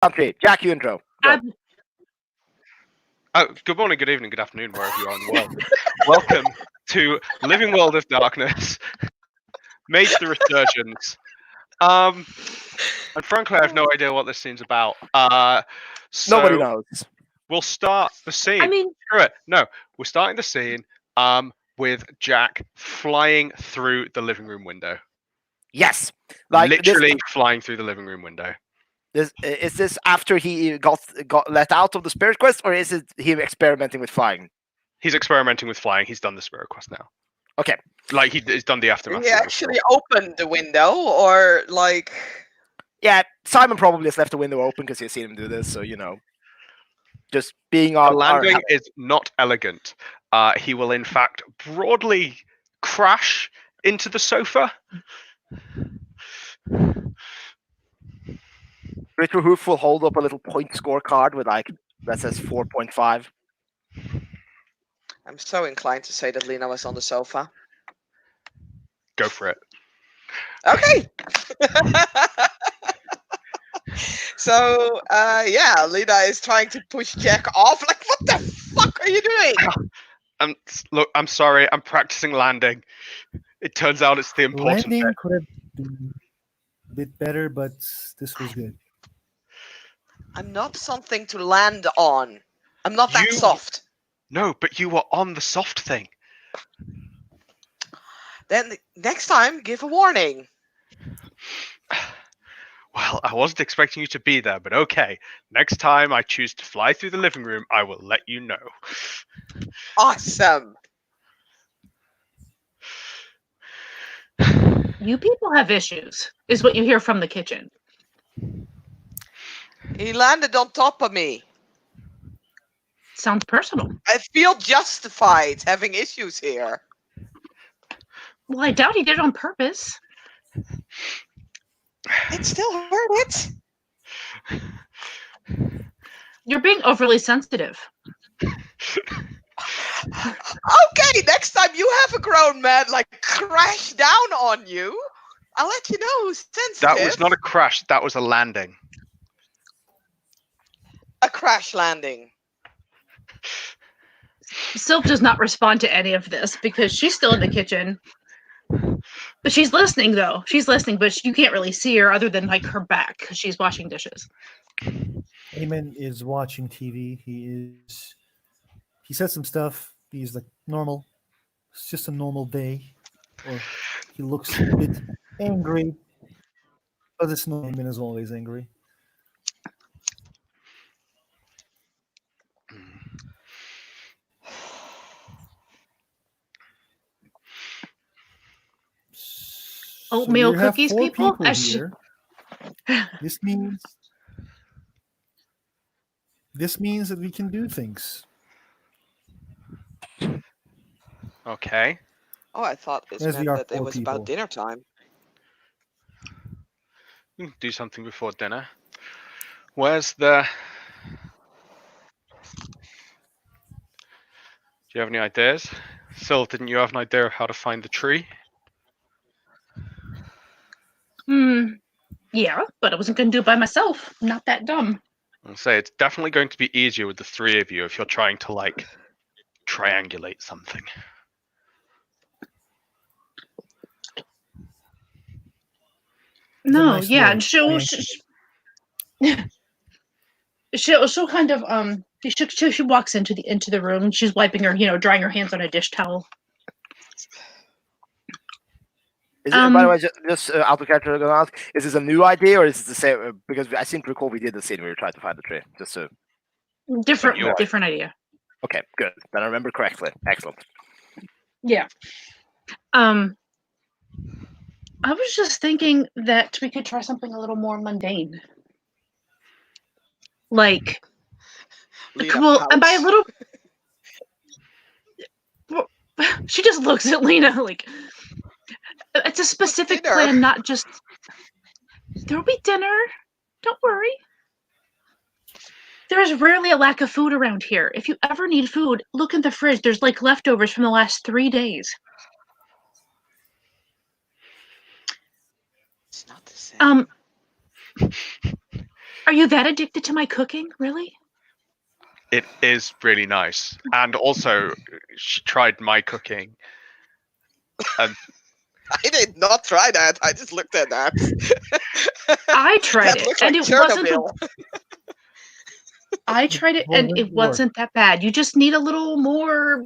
Country. Jack, you intro. Go. Good morning, good evening, good afternoon, wherever you are in the world. Welcome to Living World of Darkness, Mage the Resurgence. And frankly, I have no idea what this scene's about. So Nobody knows. We'll start the scene. I mean, Screw it. No, we're starting the scene with Jack flying through the living room window. Yes. Literally flying through the living room window. Is this after he got let out of the spirit quest, or is it him experimenting with flying? He's experimenting with flying. He's done the spirit quest now. Okay. Like he's done the aftermath. He actually opened the window, or like... Yeah, Simon probably has left the window open because he's seen him do this, so, just being on... The landing is not elegant. He will, in fact, broadly crash into the sofa. Richard Hoof will hold up a little point scorecard with, that says 4.5. I'm so inclined to say that Lena was on the sofa. Go for it. Okay. So, Lena is trying to push Jack off. Like, what the fuck are you doing? Look, I'm sorry. I'm practicing landing. It turns out it's the important landing bit. could have been a bit better, but this was good. I'm not something to land on. I'm not that soft. No, but you were on the soft thing. Then next time, give a warning. Well, I wasn't expecting you to be there, but okay. Next time I choose to fly through the living room, I will let you know. Awesome. You people have issues, is what you hear from the kitchen. He landed on top of me. Sounds personal. I feel justified having issues here. Well, I doubt he did it on purpose. It still hurt it. You're being overly sensitive. Okay, next time you have a grown man crash down on you, I'll let you know who's sensitive. That was not a crash, that was a landing. A crash landing. Sylph does not respond to any of this because she's still in the kitchen. But she's listening, though. She's listening, but you can't really see her other than her back because she's washing dishes. Eamon is watching TV. He said some stuff. He's like normal. It's just a normal day. Or he looks a bit angry. But it's not. Eamon is always angry. Oatmeal cookies, people? Here. This means that we can do things. Okay. Oh, I thought this meant that it was about dinner time. Do something before dinner. Where's the... Do you have any ideas? Syl, didn't you have an idea of how to find the tree? Yeah, but I wasn't going to do it by myself. I'm not that dumb. I'll say it's definitely going to be easier with the three of you if you're trying to triangulate something. No, yeah, and she'll kind of she walks into the room and she's wiping her, drying her hands on a dish towel. Is it, by the way, just out of character, I'm going to ask, is this a new idea or is it the same? Because I seem to recall we did the scene where we tried to find the tree. Just so different idea. Okay, good. Then I remember correctly. Excellent. Yeah. I was just thinking that we could try something a little more mundane. And by a little, she just looks at Lena like. It's a specific plan, not just... There'll be dinner. Don't worry. There is rarely a lack of food around here. If you ever need food, look in the fridge. There's leftovers from the last 3 days. It's not the same. Are you that addicted to my cooking? Really? It is really nice. And also, she tried my cooking. And I did not try that. I just looked at that. I tried That it, looks and like it wasn't. Chernobyl. I tried it, and it wasn't that bad. You just need a little more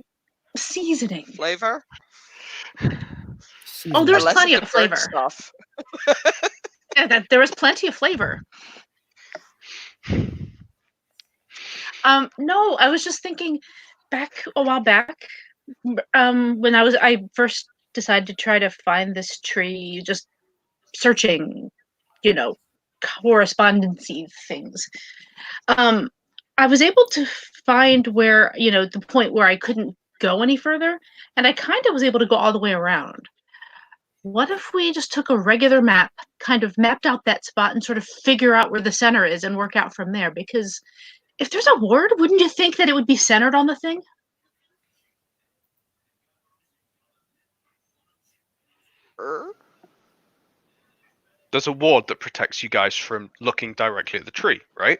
seasoning. Flavor? Oh, there's Unless plenty it's of the burnt flavor. stuff. Yeah, there was plenty of flavor. No, I was just thinking back a while back, when I first decided to try to find this tree, just searching, you know, correspondency things. I was able to find where, the point where I couldn't go any further, and I kind of was able to go all the way around. What if we just took a regular map, kind of mapped out that spot, and sort of figure out where the center is and work out from there? Because if there's a word, wouldn't you think that it would be centered on the thing? there's a ward that protects you guys from looking directly at the tree, right?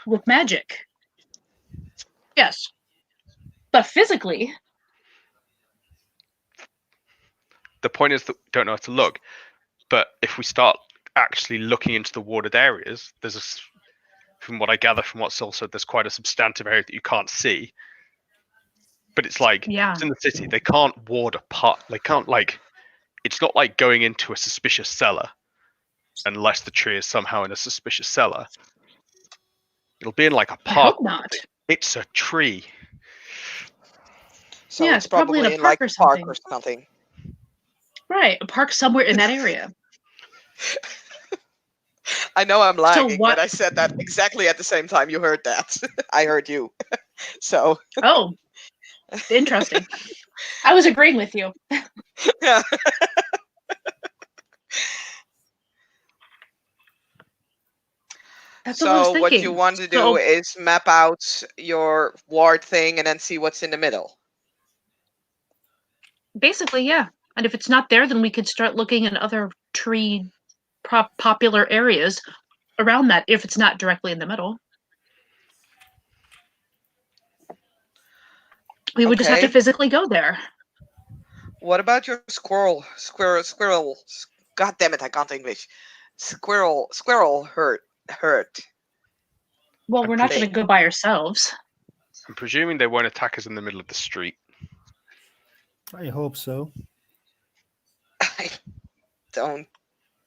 With magic. Yes. But physically, The point is that we don't know how to look. But if we start actually looking into the warded areas, from what I gather from what Syl said, there's quite a substantive area that you can't see. But it's like, yeah. it's in the city, they can't ward apart. They can't, it's not like going into a suspicious cellar unless the tree is somehow in a suspicious cellar. It'll be in like a I park. hope not. It's a tree. So Yeah, it's it's probably in a in like park or park something. or something. Right, a park somewhere in that area. I know I'm lagging, what- but I said that exactly at the same time you heard that. I heard you. So Oh, interesting. I was agreeing with you. yeah. That's what I was So thinking. what you want to do So- is map out your ward thing and then see what's in the middle. Basically, yeah. And if it's not there, then we could start looking in other tree popular areas around that if it's not directly in the middle. We would just have to Okay. physically go there. What about your squirrel? God damn it, I can't English. Squirrel hurt. Well, I'm we're not going to pretty- go by ourselves. I'm presuming they won't attack us in the middle of the street. I hope so. I don't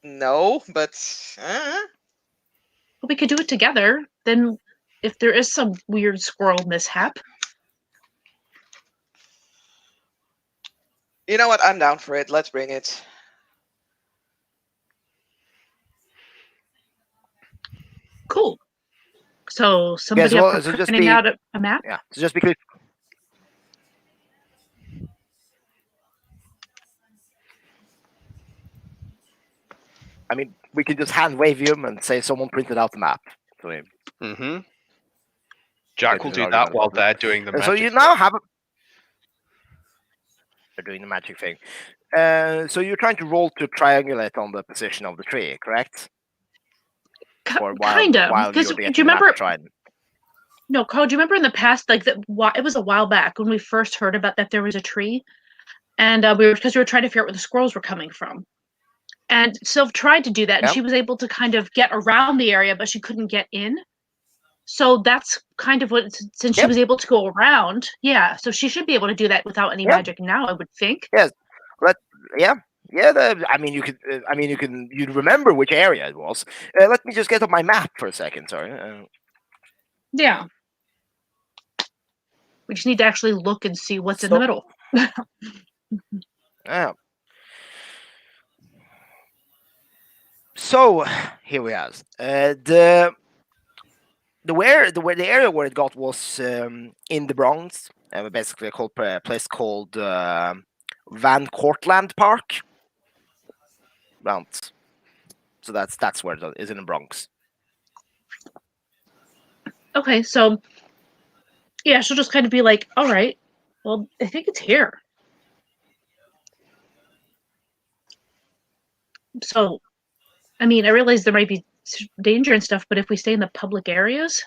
know, but But we could do it together. Then, if there is some weird squirrel mishap, you know what? I'm down for it. Let's bring it. cool. So somebody well, up so for just printing be- out a map. Yeah. So just because. I mean, we could just hand wave him and say someone printed out the map. So, Mm-hmm. Jack Okay, will there's do an that argument while about they're doing the and magic. so you now have. They're doing the magic thing. So you're trying to roll to triangulate on the position of the tree, correct? Or Kind of. while Because you're do getting you the map remember? tried. No, Carl. Do you remember in the past, like it was a while back when we first heard about that there was a tree, and we were trying to figure out where the squirrels were coming from. And Sylv tried to do that, and Yep. she was able to kind of get around the area, but she couldn't get in. So that's kind of what, since she Yep. was able to go around, yeah. So she should be able to do that without any Yep. magic now, I would think. Yeah. I mean, you could. You remember which area it was. Let me just get up my map for a second. Sorry. Yeah. We just need to actually look and see what's in the So- middle. Yeah. So here we are. The area where it got was in the Bronx, basically a place called Van Cortlandt Park. Round. So that's where it is, in the Bronx. Okay, so yeah, she'll just kind of be like, all right, well, I think it's here. So, I mean, I realize there might be danger and stuff, but if we stay in the public areas,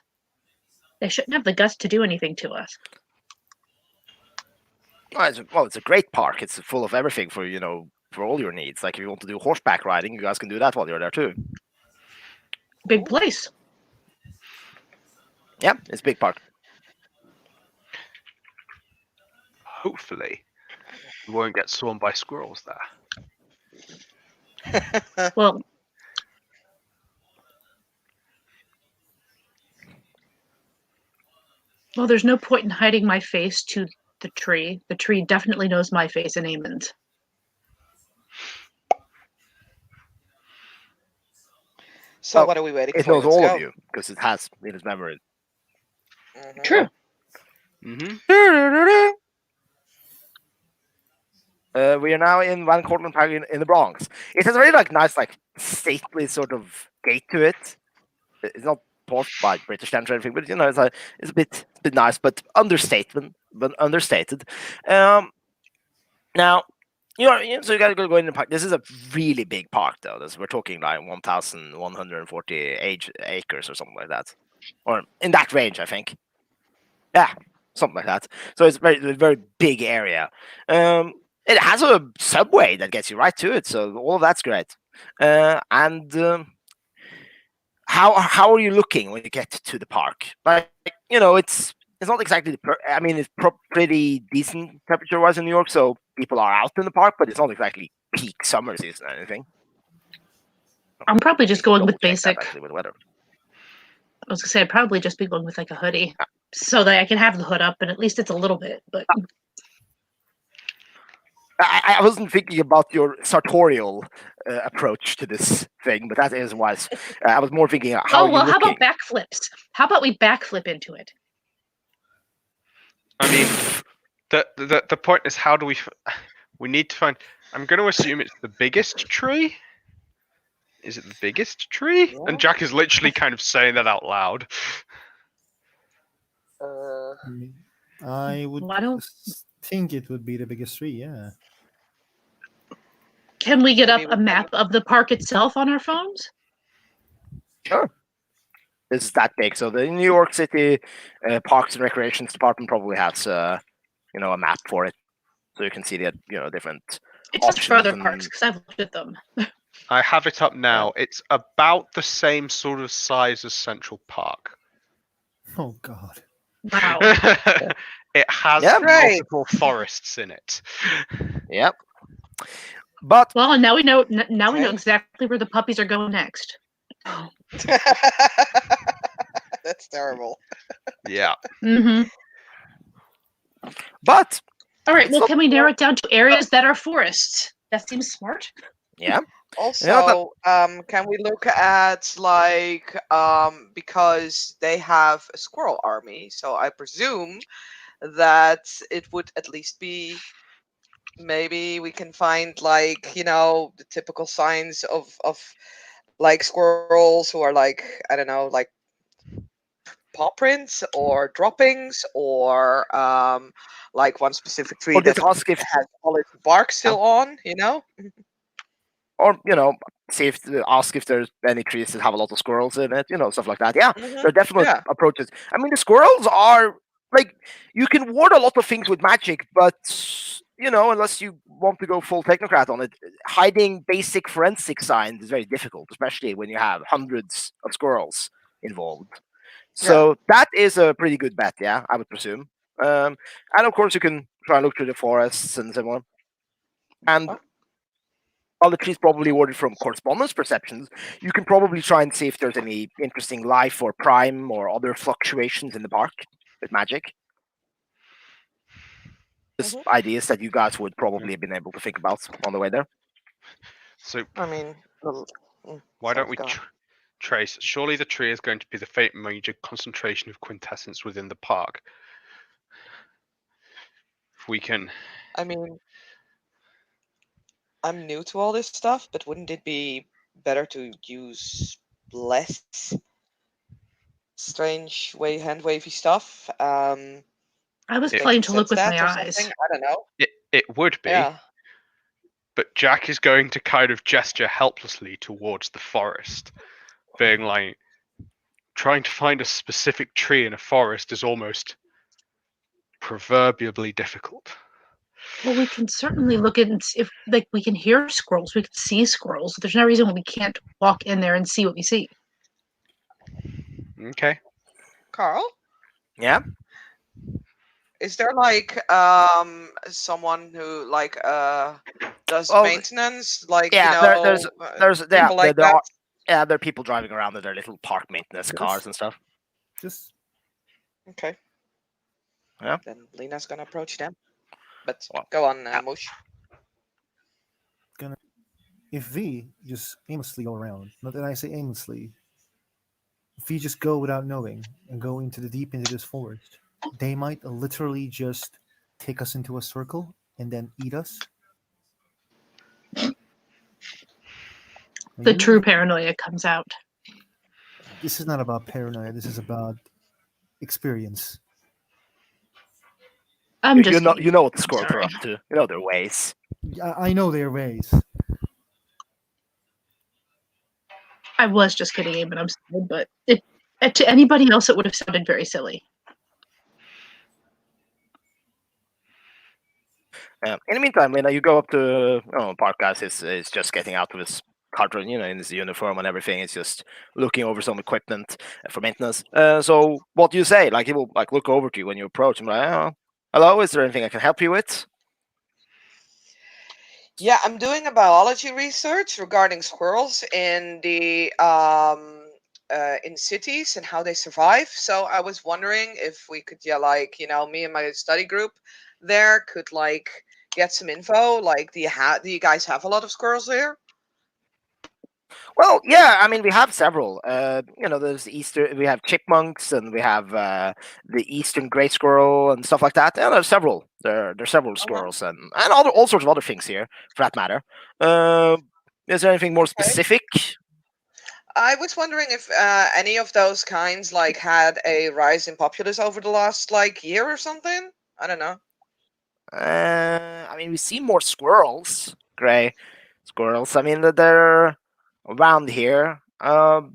they shouldn't have the guts to do anything to us. Well, it's a great park. It's full of everything for for all your needs. Like if you want to do horseback riding, you guys can do that while you're there too. Big place. Yeah, it's a big park. Hopefully, we won't get swarmed by squirrels there. Well, there's no point in hiding my face to the tree. The tree definitely knows my face and Eamon's. So Well, what are we waiting It for? knows Let's all go. of you because it has in its memory. Mhm. True. Mm-hmm. We are now in Van Cortlandt Park in the Bronx. It has a very nice stately sort of gate to it. It's not posh by British standards or anything, but it's a bit nice, but understated. Now so you gotta go in the park. This is a really big park though. We're talking like 1,140 acres or something like that, or in that range, I think. Yeah, something like that. So it's a very big area. It has a subway that gets you right to it, so all of that's great. How are you looking when you get to the park? It's not exactly. It's pretty decent temperature-wise in New York, so people are out in the park, but it's not exactly peak summer season or anything. I'm probably just going with Double-check that, basic. actually, with weather. I was gonna say I'd probably just be going with like a hoodie, so that I can have the hood up, and at least it's a little bit. But I wasn't thinking about your sartorial approach to this thing, but that is wise. I was more thinking, how how looking? about backflips? How about we backflip into it? I mean, the point is, how do we need to find? I'm going to assume it's the biggest tree. Is it the biggest tree? Yeah. And Jack is literally kind of saying that out loud. I would Why don't- think it would be the biggest tree. Yeah. Can we get up Maybe a we map of the park itself on our phones? Sure. This is that big. So the New York City Parks and Recreations Department probably has a map for it, so you can see the different. It's just for other options parks because I've looked at them. I have it up now. It's about the same sort of size as Central Park. Oh God. Wow. It has Yeah. Great. multiple forests in it. Yep. But Well, and now we know. Now we know Okay. exactly where the puppies are going next. That's terrible. Yeah. Mm-hmm. but All right. It's Well, not- can we narrow it down to areas that are forests? That seems smart. yeah, Also, can we look at because they have a squirrel army, so I presume that it would at least be maybe we can find the typical signs of squirrels who are I don't know, paw prints or droppings or one specific tree or that just ask if has all its bark still on, or ask if there's any trees that have a lot of squirrels in it, stuff like that. Yeah, Mhm. there are definitely Yeah. approaches. I mean, the squirrels are you can ward a lot of things with magic, but unless you want to go full technocrat on it, hiding basic forensic signs is very difficult, especially when you have hundreds of squirrels involved. So that is a pretty good bet, yeah, I would presume. And of course, you can try and look through the forests and so on. And Oh. while the tree's probably ordered from correspondence perceptions, you can probably try and see if there's any interesting life or prime or other fluctuations in the park with magic. Just ideas that you guys would probably have been able to think about on the way there. So I mean, why don't we go on. trace? Surely the tree is going to be the fate major concentration of quintessence within the park. If we can. I mean, I'm new to all this stuff, but wouldn't it be better to use less strange hand wavy stuff? I was It- playing to look with Sense my stats or eyes. something? I don't know. It would be, Yeah. but Jack is going to kind of gesture helplessly towards the forest. being like trying to find a specific tree in a forest is almost proverbially difficult. Well, we can certainly look at if like we can hear squirrels, we can see squirrels. There's no reason why we can't walk in there and see what we see. Okay. Carl, Yeah. is there like someone who like does Oh, maintenance, like yeah. There's yeah people like there that? are yeah there are people driving around with their little park maintenance Yes. cars and stuff. Just Okay. Yeah. Then Lena's gonna approach them. But Well, go on, yeah. Mush. if we just aimlessly go around, not that I say aimlessly, if we just go without knowing and go into the deep into this forest, they might literally just take us into a circle and then eat us. The true paranoia comes out. This is not about paranoia. This is about experience. I'm just You know what the I'm squirrels are sorry. up to. You know their ways. I know their ways. I was just kidding, Abe, and I'm sorry, but to anybody else it would have sounded very silly. In the meantime, Lena, you go up to Park guys is just getting out of his cartridge, in his uniform and everything. He's just looking over some equipment for maintenance. So what do you say? Like he will like look over to you when you approach him. Like, oh, hello, is there anything I can help you with? Yeah, I'm doing a biology research regarding squirrels in the in cities and how they survive. So I was wondering if we could, me and my study group there could like get some info. Like, do you guys have a lot of squirrels there? Well, yeah, I mean we have several. There's we have chipmunks and we have the eastern gray squirrel and stuff like that. Yeah, there's several. There's several squirrels and all sorts of other things here, for that matter. Is there anything more specific? I was wondering if any of those kinds like had a rise in populace over the last like year or something. I don't know. I mean, we see more squirrels, gray squirrels. I mean, they're around here. Well,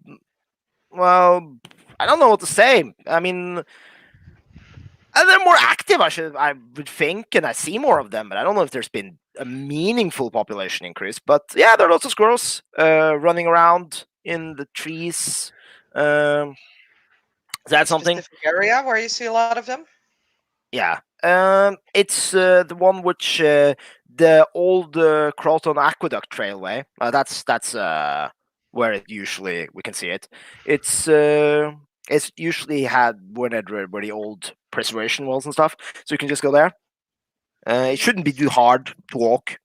I don't know what to say. I mean, they're more active. I would think, and I see more of them. But I don't know if there's been a meaningful population increase. But yeah, there are lots of squirrels running around in the trees. Is that something? Specific area where you see a lot of them? Yeah. It's the one which the old Croton Aqueduct Trailway. That's where it usually we can see it. It's usually had where the old preservation was and stuff, so you can just go there. It shouldn't be too hard to walk.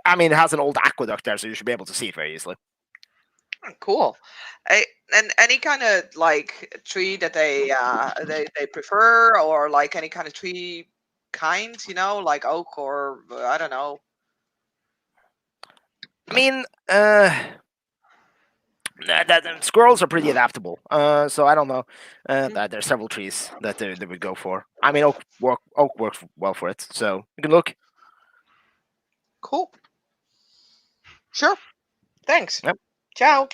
I mean, it has an old aqueduct there, so you should be able to see it very easily. Cool. And any kind of like tree that they prefer, or like any kind of tree kind, like oak or I don't know. I mean, squirrels are pretty adaptable. So I don't know. There's several trees that they would go for. I mean, oak works well for it. So you can look. Cool. Sure. Thanks. Yep. Ciao.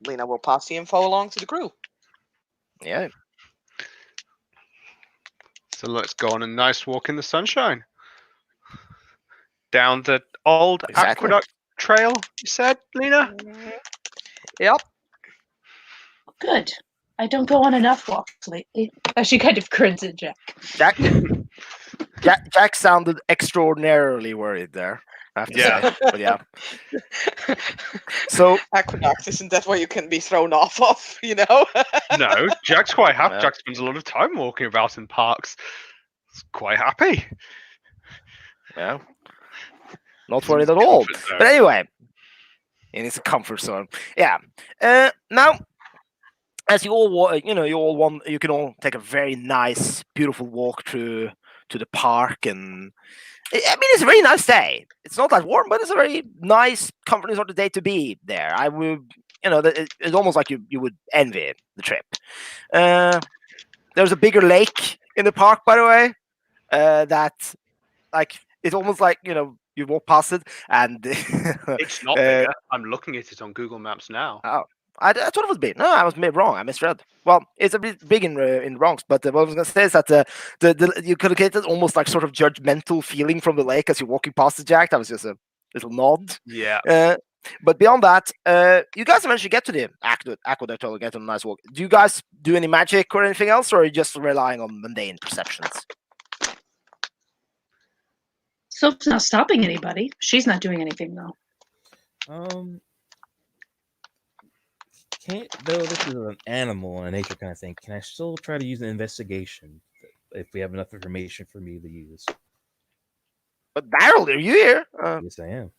Lena will pass the info along to the crew. Yeah. So let's go on a nice walk in the sunshine. Down the old Exactly. aqueduct trail, you said, Lena? Yep. Good. I don't go on enough walks lately. She kind of grins at Jack. Jack sounded extraordinarily worried there. I have to say. But yeah. So Aqueduct, isn't that where you can be thrown off of, No, Jack's quite happy. Yeah. Jack spends a lot of time walking about in parks. He's quite happy. yeah. Not He's in worried his at all. comfort zone. But anyway. In his comfort zone. Yeah. Now as you all you can all take a very nice, beautiful walk to the park, and I mean it's a very nice day. It's not that warm, but it's a very nice, comforting sort of day to be there. I would, it's almost like you would envy the trip. There's a bigger lake in the park, by the way. That like it's almost like you You walk past it, and It's not uh, bigger. I'm looking at it on Google Maps now. oh, I thought it was big. No, I was wrong. I misread. Well, it's a bit big in Bronx, but what I was gonna say is that you could get it almost like sort of judgmental feeling from the lake as you're walking past the Jack. That was just a little nod. Yeah. But beyond that, you guys eventually get to the aqueduct or get on a nice walk. Do you guys do any magic or anything else, or are you just relying on mundane perceptions? Soap's not stopping anybody. She's not doing anything though. Can't though this is an animal and a nature kind of thing. Can I still try to use an investigation if we have enough information for me to use? But Daryl, are you here? Yes, I am.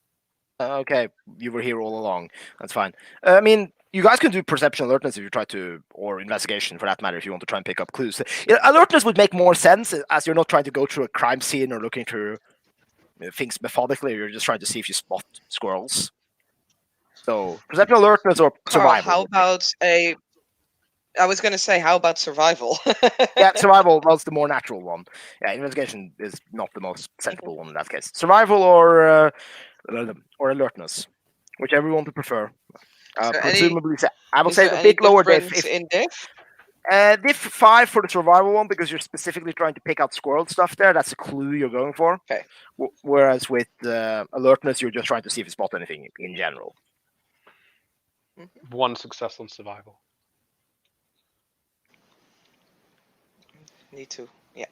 Okay, you were here all along. That's fine. I mean, you guys can do perception alertness if you try to, or investigation for that matter, if you want to try and pick up clues. Alertness would make more sense as you're not trying to go through a crime scene or looking through things methodically. You're just trying to see if you spot squirrels. So perception alertness or Carl, survival. how about a? I was going to say, how about survival? Yeah, survival was the more natural one. Yeah, investigation is not the most sensible one in that case. Survival or alertness, whichever you want to prefer. Presumably, I would Is say there a any bit lower difference diff. in diff? Diff 5 for the survival one because you're specifically trying to pick out squirrel stuff there. That's the clue you're going for. Okay. Whereas with alertness, you're just trying to see if you spot anything in general. One success on survival. Need to, yeah.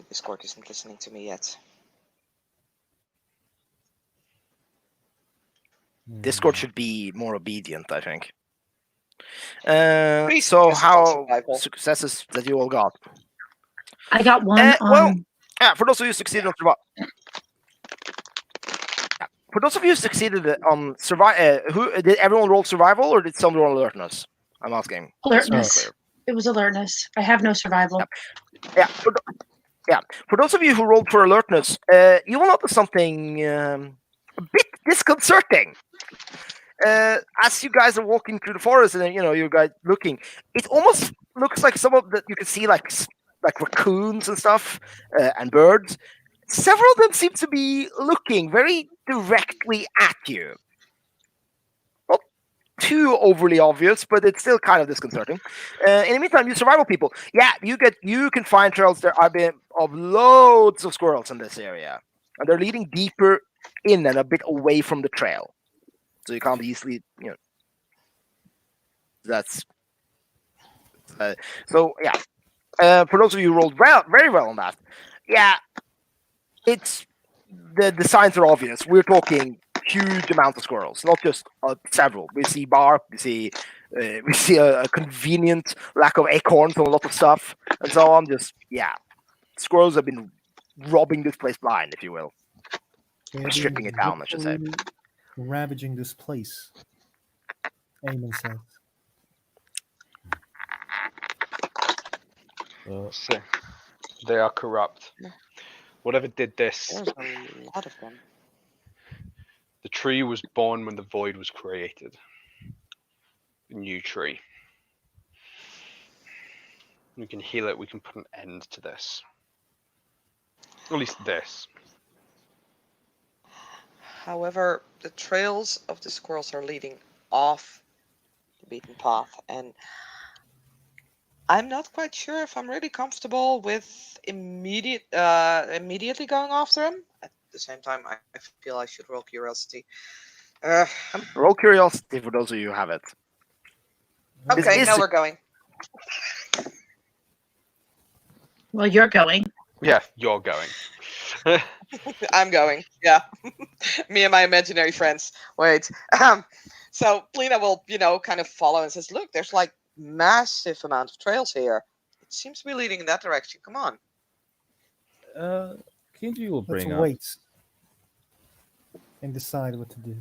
Discord isn't listening to me yet. Discord should be more obedient, I think. Three So successes on how survival. successes that you all got? I got one well, on. Yeah, for those of you who succeeded on survival. For those of you who succeeded on survival, who did everyone roll survival or did some roll alertness? I'm asking. Alertness. It was alertness. I have no survival. Yeah. For those of you who rolled for alertness, you will notice something a bit disconcerting. As you guys are walking through the forest, and you guys looking, it almost looks like some of that you can see like raccoons and stuff and birds. Several of them seem to be looking very directly at you. Not too overly obvious, but it's still kind of disconcerting. In the meantime, you survival people, yeah, you can find trails there of loads of squirrels in this area, and they're leading deeper in and a bit away from the trail, so you can't easily, That's so yeah. For those of you who rolled very well on that, yeah, it's the signs are obvious. We're talking huge amount of squirrels, not just several. We see bark, we see a convenient lack of acorns on a lot of stuff, and so on. Squirrels have been robbing this place blind, if you will, They're stripping it down, I should say. literally ravaging this place. Eamon says. So, they are corrupt. Whatever did this, There's a lot of them. the tree was born when the void was created. A new tree. We can heal it, we can put an end to this. At least this. However, the trails of the squirrels are leading off the beaten path, and I'm not quite sure if I'm really comfortable with immediately going after them. At the same time, I feel I should roll curiosity. Roll curiosity for those of you who have it. Okay, now we're going. Well, you're going. Yeah, you're going. I'm going. Yeah, me and my imaginary friends. Wait. So Lena will, kind of follow and says, "Look, there's like massive amount of trails here. It seems to be leading in that direction. Come on." Kenji will Let's bring up. wait and decide what to do.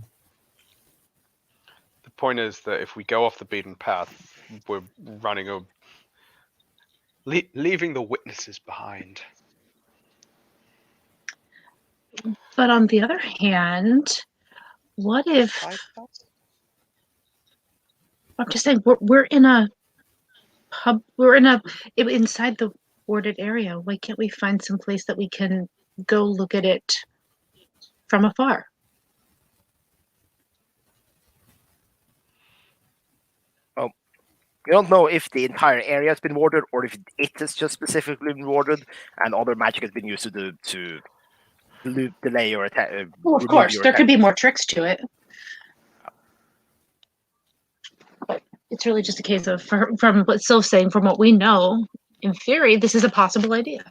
The point is that if we go off the beaten path, we're running leaving the witnesses behind. But on the other hand, what if I'm just saying we're in a pub? We're inside the warded area. Why can't we find some place that we can go look at it from afar. You don't know if the entire area has been warded or if it has just specifically been warded, and other magic has been used to delay your attack. Well, of course, there could be more tricks to it. But it's really just a case of, from what Sylph's saying, from what we know, in theory, this is a possible idea.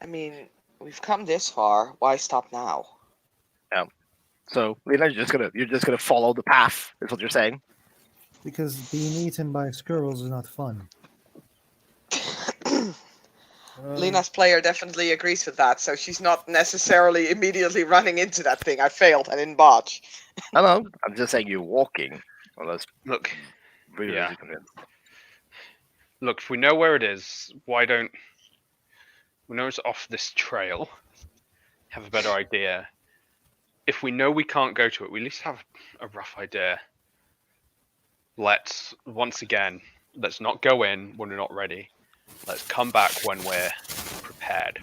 I mean, we've come this far. Why stop now? So Lena, you're just gonna follow the path. Is what you're saying? Because being eaten by squirrels is not fun. Lena's player definitely agrees with that, so she's not necessarily immediately running into that thing. I failed. I didn't botch. I know. I'm just saying you're walking. Unless Look, really Yeah. convinced. look. If we know where it is, why don't we know it's off this trail? Have a better idea. If we know we can't go to it, we at least have a rough idea. Let's not go in when we're not ready. Let's come back when we're prepared.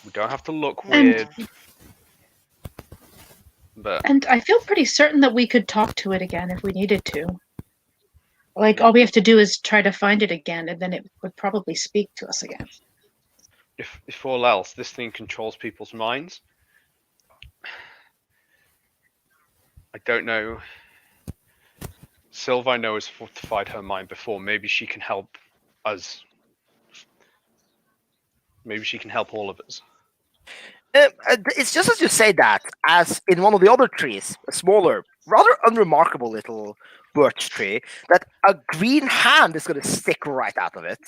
We don't have to look weird. But And I feel pretty certain that we could talk to it again if we needed to. Like, all we have to do is try to find it again, and then it would probably speak to us again. if all else, this thing controls people's minds. I don't know. Sylva, I know, has fortified her mind before. Maybe she can help us. Maybe she can help all of us. It's just as you say that, as in one of the other trees, a smaller, rather unremarkable little birch tree, that a green hand is going to stick right out of it.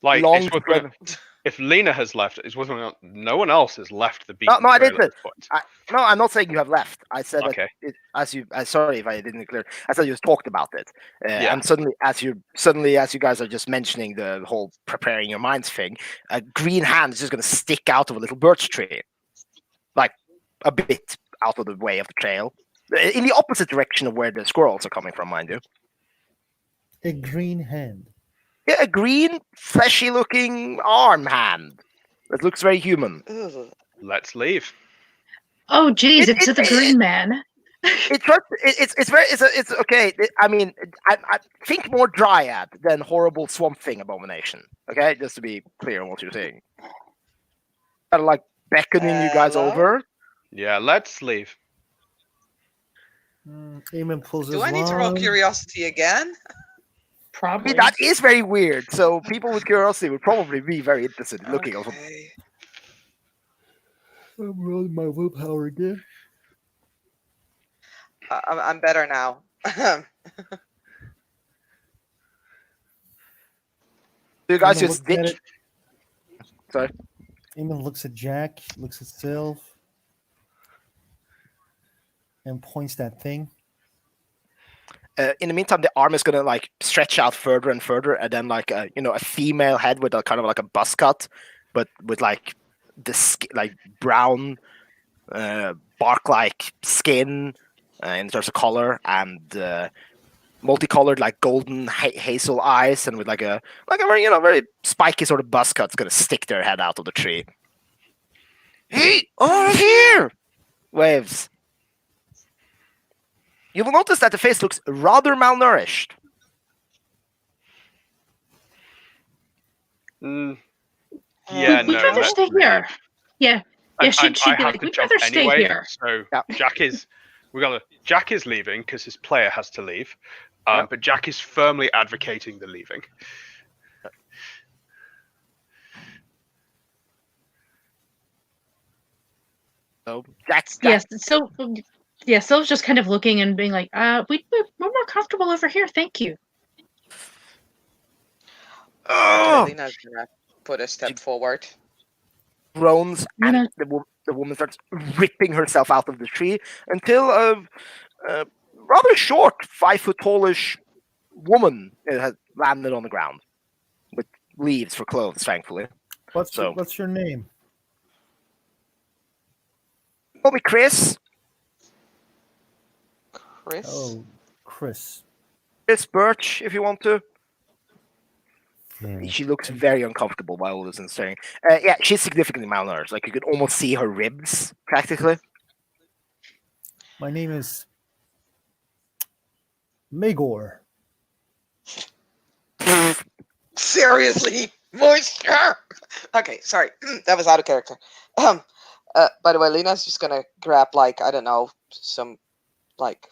Like, Long it's worth if Lena has left, it's worth no one else has left the beat. No, I didn't. At this point. No, I'm not saying you have left. I said Okay. that sorry if I didn't clear. I said you just talked about it, Yeah. and suddenly, as you guys are just mentioning the whole preparing your minds thing, a green hand is just going to stick out of a little birch tree, like a bit out of the way of the trail, in the opposite direction of where the squirrels are coming from, mind you. A green hand. Yeah, a green, fleshy-looking arm hand that looks very human. Ugh. Let's leave. Oh, geez, it's the Green Man. It's okay. I mean, I think more dryad than horrible swamp thing abomination. Okay, just to be clear on what you're saying. Kind of like beckoning you guys Hello? over. Yeah, let's leave. Eamon pulls his Do I need to roll wand. curiosity again? I Probably. mean, that is very weird. So people with curiosity would probably be very interested in looking at. Okay. I'm rolling my willpower again. I'm better now. You guys Eamon just looks at ditch. it. Sorry. Eamon looks at Jack, looks at Sylph, and points that thing. In the meantime, the arm is gonna like stretch out further and further, and then like a female head with a kind of like a buzz cut, but with like like brown, bark-like skin in terms of color, and multicolored like golden hazel eyes, and with like a very very spiky sort of buzz cut. It's gonna stick their head out of the tree. Hey, over here! Waves. You will notice that the face looks rather malnourished. Yeah, We'd no. rather let's stay leave. here. Yeah, she'd I be have like, to we'd jump rather stay anyway. here. So Yeah. Jack is leaving because his player has to leave. Yeah. But Jack is firmly advocating the leaving. So Jack's Yes, so Sylph's just kind of looking and being like, we're more comfortable over here, thank you. Oh! Lena's gonna put a step forward. Groans, You know- and the woman starts ripping herself out of the tree until a rather short, 5-foot tallish woman has landed on the ground with leaves for clothes, thankfully. What's So- what's your name? Call me Chris. Chris? Oh, Chris. Chris Birch, if you want to. She looks very uncomfortable by all this and staring. Yeah, she's significantly malnourished. Like you could almost see her ribs practically. My name is Magor. Seriously, moisture. Okay, sorry, that was out of character. By the way, Lena's just gonna grab like I don't know some like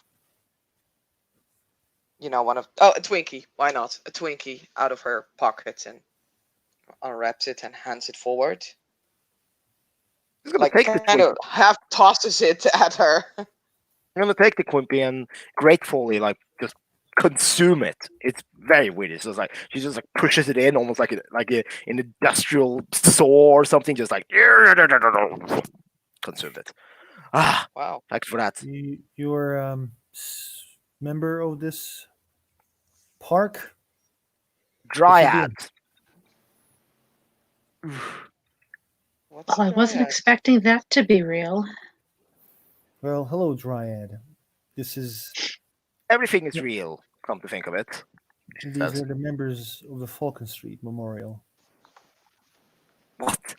one of a Twinkie. Why not a Twinkie out of her pocket and unwraps it and hands it forward. She's gonna Like take the kind of Quimpy. half tosses it at her. I'm gonna take the Quimpy and gratefully like just consume it. It's very weird. It's just like she just like pushes it in, almost like an industrial saw or something. Just like consumed it. Ah, Wow. thanks for that. You are member of this park? Dryad. What's Well, I wasn't dryad? expecting that to be real. Well, hello, Dryad. This is Everything is real. Come to think of it. these are the members of the Falcon Street Memorial. What?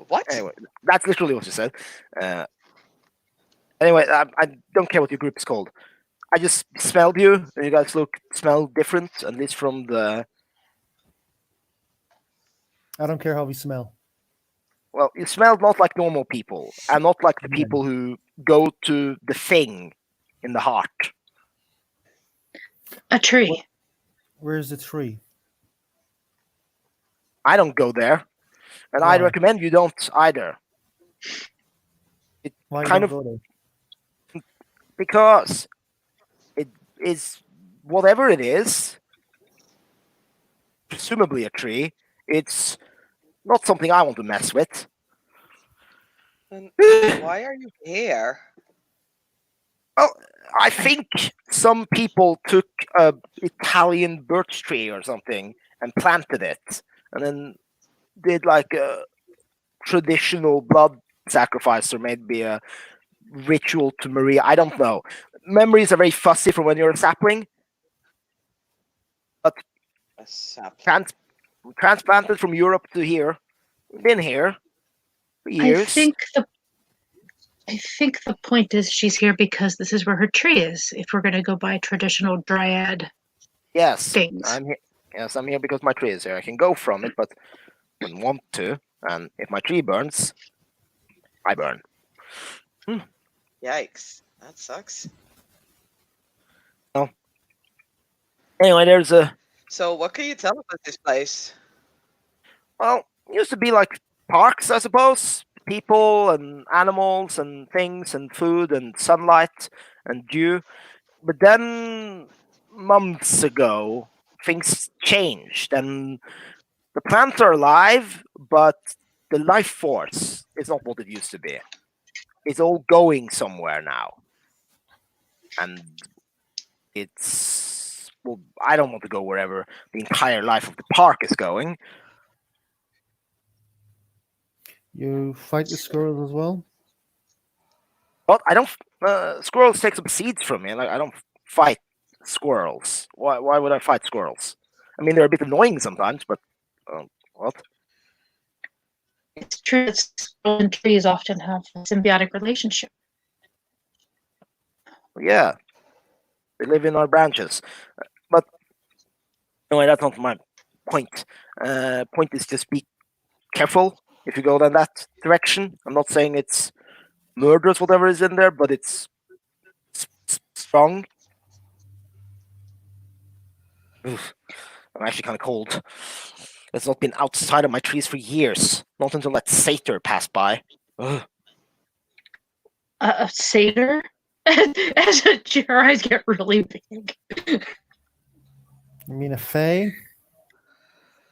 What? Anyway, that's literally what she said. Anyway, I don't care what your group is called. I just smelled you, and you guys smell different, at least from the. I don't care how we smell. Well, you smelled not like normal people, and not like the Yeah. people who go to the thing in the heart. A tree. Where's the tree? I don't go there, and Why? I recommend you don't either. Why kind you of- don't go there? Because it is whatever it is, presumably a tree. It's not something I want to mess with. And why are you here? Well, I think some people took a Italian birch tree or something and planted it, and then did like a traditional blood sacrifice or maybe a ritual to Maria. I don't know. Memories are very fussy from when you're a sapling. A sap. Transplanted from Europe to here. Been here for years. I think the point is she's here because this is where her tree is. If we're gonna go by traditional dryad Yes, things. I'm here. Yes, I'm here because my tree is here. I can go from it, but wouldn't want to. And if my tree burns, I burn. Yikes. That sucks. Anyway, there's a So what can you tell about this place? well, it used to be like parks, I suppose. People and animals and things and food and sunlight and dew. But then months ago, things changed and the plants are alive, but the life force is not what it used to be. It's all going somewhere now. And it's well, I don't want to go wherever the entire life of the park is going. You fight the squirrels as well? But I don't. Squirrels take some seeds from me. Like I don't fight squirrels. Why would I fight squirrels? I mean, they're a bit annoying sometimes, but what? It's true that squirrels and trees often have a symbiotic relationship. Yeah, they live in our branches. But anyway, that's not my point. Point is just be careful if you go in that direction. I'm not saying it's murderous, whatever is in there, but it's strong. Oof, I'm actually kind of cold. It's not been outside of my trees for years. Not until that satyr passed by. Ugh. A satyr? As your eyes get really big. You mean a fae?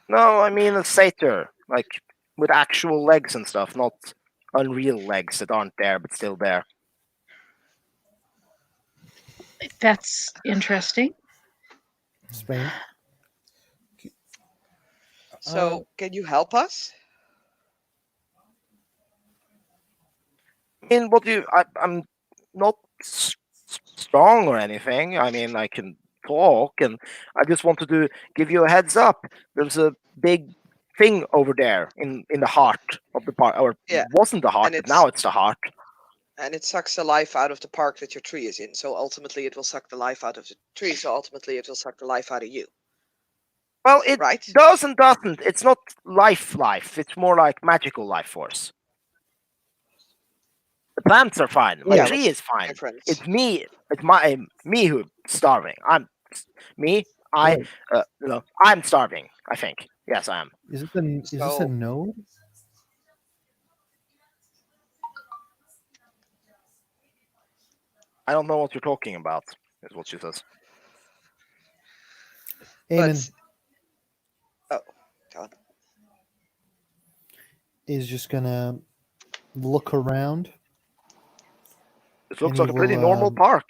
No, I mean a satyr, like with actual legs and stuff, not unreal legs that aren't there but still there. That's interesting. Spain? So can you help us? I mean, I'm not strong or anything. I mean, I can talk, and I just wanted to give you a heads up. There's a big thing over there in the heart of the park, or Yeah, wasn't the heart, and but now it's the heart. and it sucks the life out of the park that your tree is in. So ultimately, it will suck the life out of the tree. So ultimately, it will suck the life out of you. Well, it Right? does and doesn't. It's not life. It's more like magical life force. The plants are fine. My Yeah, tree but is fine. different. It's me. It's me who's starving. Me. Right. I'm starving. I think. Yes, I am. Is this a So, node? I don't know what you're talking about. Is what she says. Eamon oh, God. is just gonna look around. It And looks he like a pretty will, normal park.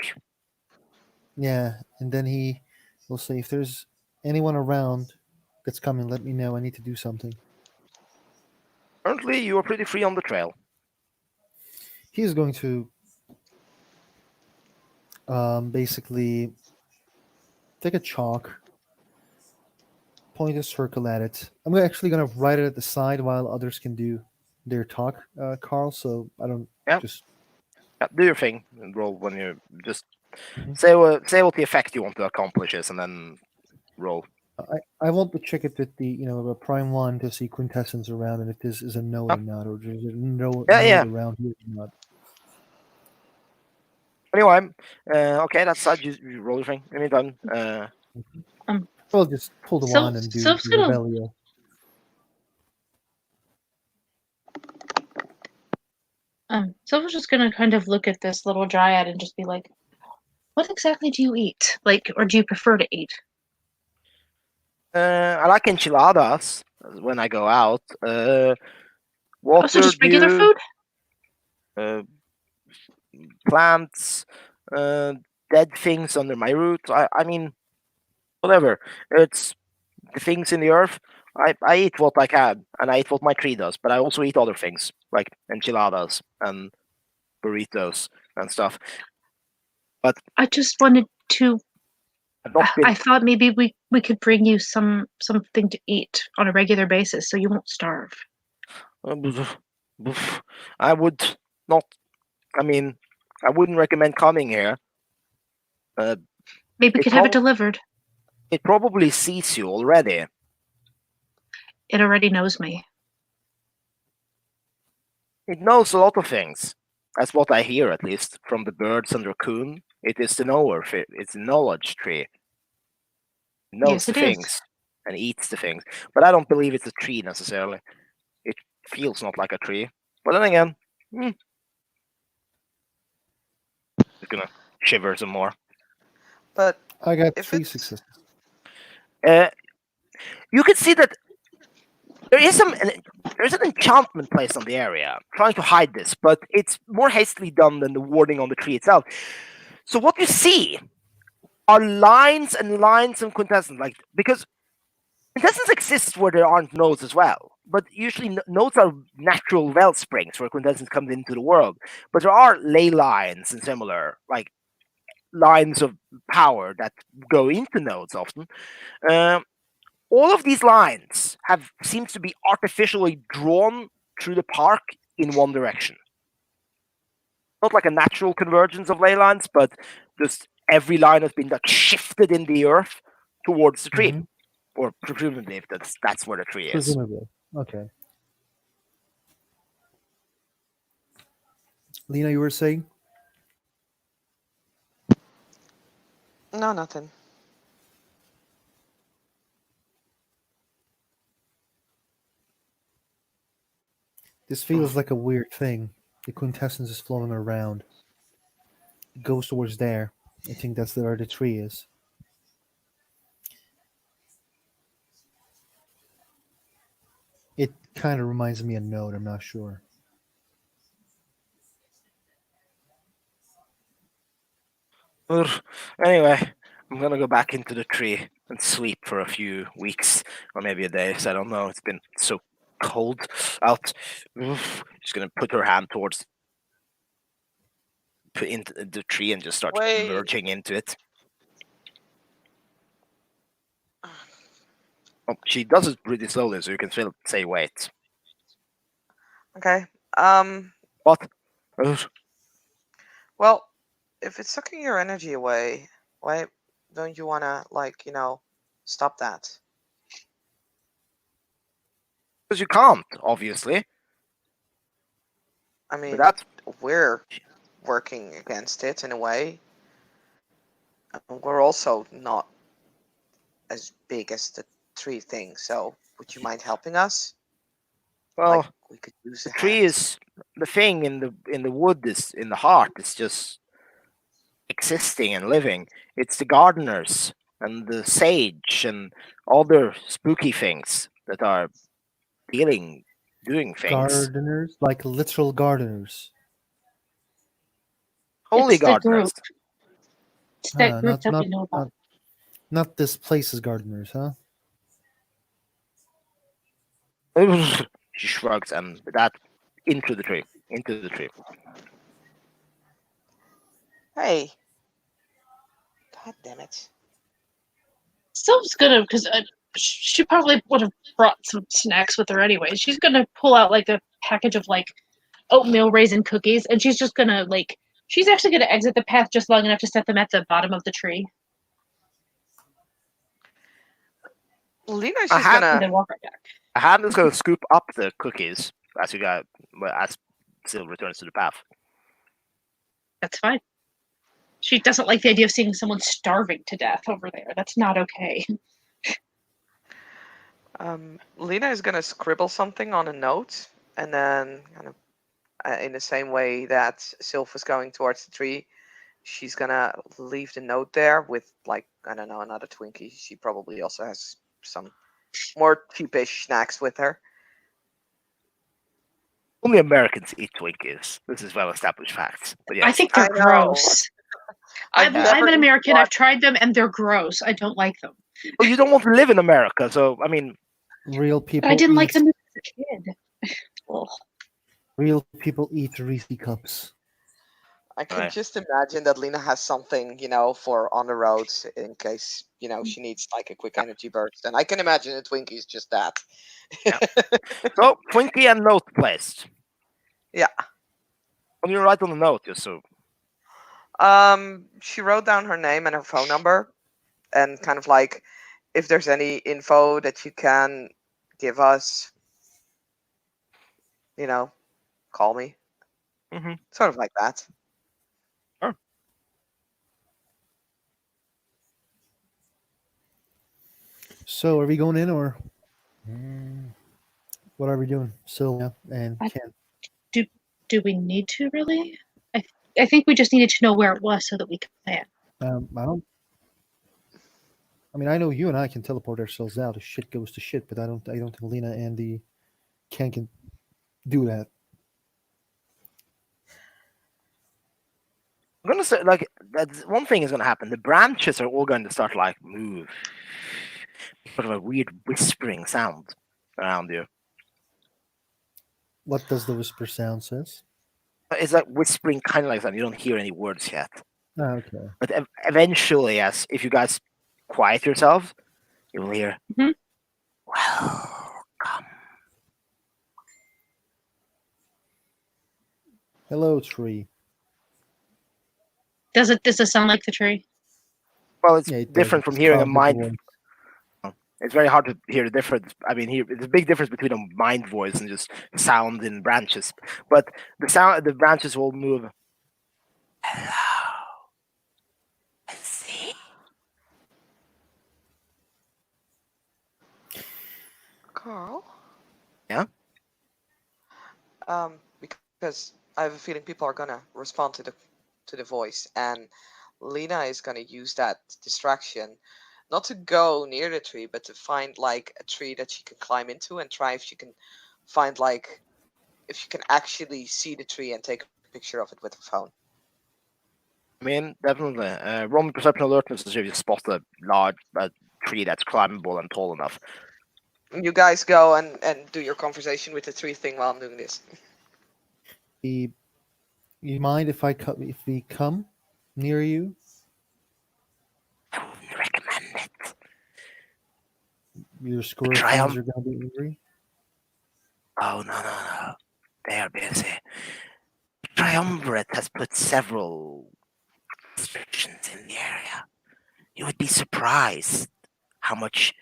yeah, and then he will say, if there's anyone around that's coming, let me know. I need to do something. Currently, you are pretty free on the trail. He's going to basically take a chalk, point a circle at it. I'm actually going to write it at the side while others can do their talk, Carl. So I don't Yeah. just. Yeah, do your thing and roll when you just Mhm. say what the effect you want to accomplish is, and then roll. I want to check it with the a prime one to see quintessence around and if this is a node Yeah. or not, or there's no Yeah, node yeah. around here or not. Anyway, okay, that's sad. You roll your thing. In the meantime, I'll just pull the wand and do Sylph's the gonna rebellion. Sylpha's just gonna kind of look at this little dryad and just be like, "What exactly do you eat? Like, or do you prefer to eat?" I like enchiladas when I go out. Oh, so Water, just regular dew, food? uh, plants, uh, dead things under my roots. I mean, whatever. It's the things in the earth. I eat what I can, and I eat what my tree does, but I also eat other things like enchiladas and burritos and stuff. But I just wanted to. I've not I been. thought maybe we could bring you something to eat on a regular basis, so you won't starve. I would not. I mean, I wouldn't recommend coming here. Maybe we It, could have it prob- delivered. it probably sees you already. It already knows me. It knows a lot of things. That's what I hear, at least, from the birds and raccoon. It is the knower. It's the knowledge tree. It knows Yes, the it is. things and eats the things. But I don't believe it's a tree necessarily. It feels not like a tree. But then again, it's gonna shiver some more. But I got if 3 it's successes. You can see that there is there's an enchantment placed on the area, trying to hide this, but it's more hastily done than the warding on the tree itself. So what you see are lines and lines of quintessence, like because quintessence exists where there aren't nodes as well. But usually nodes are natural well springs where quintessence comes into the world. But there are ley lines and similar, like lines of power that go into nodes often. Um, all of these lines have seems to be artificially drawn through the park in one direction. Not like a natural convergence of ley lines, but just every line has been like shifted in the earth towards the tree, Mhm. or presumably if that's where the tree is. Presumably. Okay. Lena, you were saying? no nothing. This feels like a weird thing. The quintessence is flowing around. It goes towards there. I think that's where the tree is. It kind of reminds me of Node, I'm not sure. Anyway, I'm gonna go back into the tree and sleep for a few weeks or maybe a day. So I don't know. It's been so cold out. She's gonna put her hand towards put into the tree and just start Wait, merging into it. Oh, she does it pretty slowly, so you can still say wait. Okay. But Well, if it's sucking your energy away, why don't you wanna stop that? because you can't, obviously. I But mean, that's we're working against it in a way. We're also not as big as the tree thing, so would you mind helping us? well, Like, we could use the a tree hand. is the thing in the wood is in the heart. It's just existing and living. It's the gardeners and the sage and other spooky things that are doing things. Gardeners, like literal gardeners. Holy It's the gardeners. group. It's that group Not that not we know about. not this place's gardeners, huh? She shrugs and with that into the tree. Into the tree. Hey. God damn it. Sylph's gonna, because she probably would have brought some snacks with her anyway. She's gonna pull out like a package of like oatmeal raisin cookies, and she's just gonna like. She's actually gonna exit the path just long enough to set them at the bottom of the tree, Lena's I just have and gonna. then walk right back. A hand is going to scoop up the cookies as you got as Sil returns to the path. That's fine. She doesn't like the idea of seeing someone starving to death over there. That's not okay. Lena is gonna scribble something on a note, and then kind of in the same way that Sylph is going towards the tree, she's gonna leave the note there with like I don't know another Twinkie. She probably also has some more cheapish snacks with her. Only Americans eat Twinkies. This is well established fact. But I yes. think they're I know. gross. I've I'm never an eaten American. one. I've tried them, and they're gross. I don't like them. Well, you don't want to live in America, so I mean, Real But people I didn't like eat them as a kid. Ugh. real people eat Reese cups. I can Right. just imagine that Lena has something, for on the road in case, she needs like a quick energy burst. And I can imagine a Twinkie is just that. Yeah. so Twinkie and note placed. Yeah. When you write on the note, just so She wrote down her name and her phone number, and kind of like, if there's any info that you can give us, call me. mm-hmm. Sort of like that. So are we going in or Mm, what are we doing? Sylvia and I- Ken. Do we need to really? I think we just needed to know where it was so that we could plan. I don't. I mean, I know you and I can teleport ourselves out if shit goes to shit, but I don't. I don't think Lena and the Ken can do that. I'm gonna say like that's one thing is gonna happen. The branches are all going to start like move, sort of a weird whispering sound around you. What does the whisper sound says? It's like whispering, kind of like that. You don't hear any words yet, Ah, okay. but eventually, as if you guys quiet yourselves, you will hear. Mhm. Welcome. Hello, tree. Does it sound like the tree? Well, it's Yeah, it does. different from It's hearing a carved into mind. wood. It's very hard to hear the difference. I mean, there's a big difference between a mind voice and just sound in branches. But the branches will move. Hello. I see. Carl? Yeah? Because I have a feeling people are gonna respond to the voice, and Lena is gonna use that distraction, not to go near the tree, but to find like a tree that she can climb into and try if she can find like if she can actually see the tree and take a picture of it with her phone. I mean, definitely. Roll me perception alertness to see if you spot a large tree that's climbable and tall enough. You guys go and do your conversation with the tree thing while I'm doing this. You mind if if we come near you? I wouldn't recommend it. Your squirrel friends Triumph. are gonna be angry. Oh, no. They are busy. Triumvirate has put several restrictions in the area. You would be surprised how much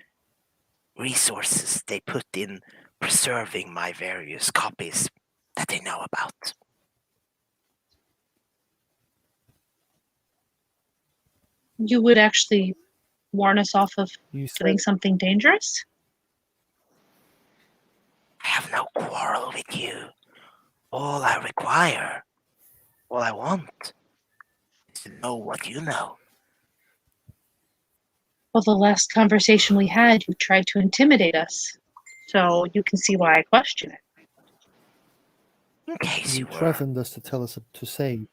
resources they put in preserving my various copies that they know about. You would actually warn us off of You said doing something dangerous? I have no quarrel with you. All I require, all I want, is to know what you know. Well, the last conversation we had, you tried to intimidate us. So you can see why I question it. In case you you were, threatened us to tell us to say.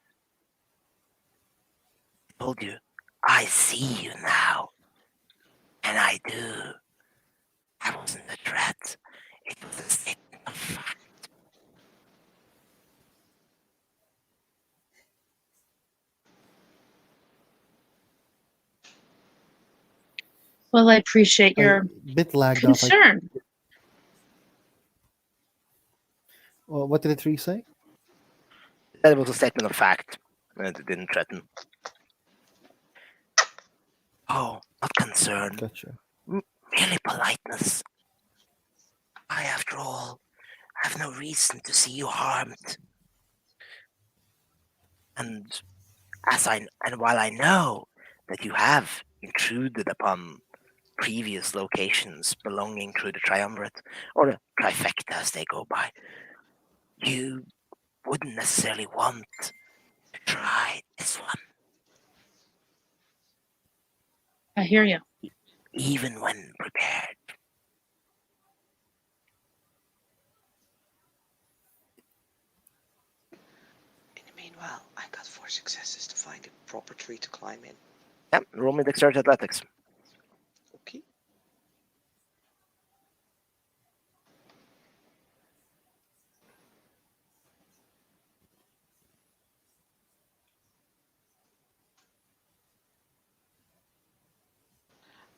told you, I see you now. And I do. That wasn't a threat. It was a statement of fact. Well, I appreciate your Bit lagged off. concern. Well, what did the tree say? That was a statement of fact. And it didn't threaten. Oh, not concern. Gotcha. Merely politeness. I, after all, have no reason to see you harmed. And while I know that you have intruded upon previous locations belonging to the triumvirate, or the trifecta as they go by, you wouldn't necessarily want to try this one, I hear you. even when prepared. In the meanwhile, I got 4 successes to find a proper tree to climb in. Yep, roll me dexterity athletics. Okay.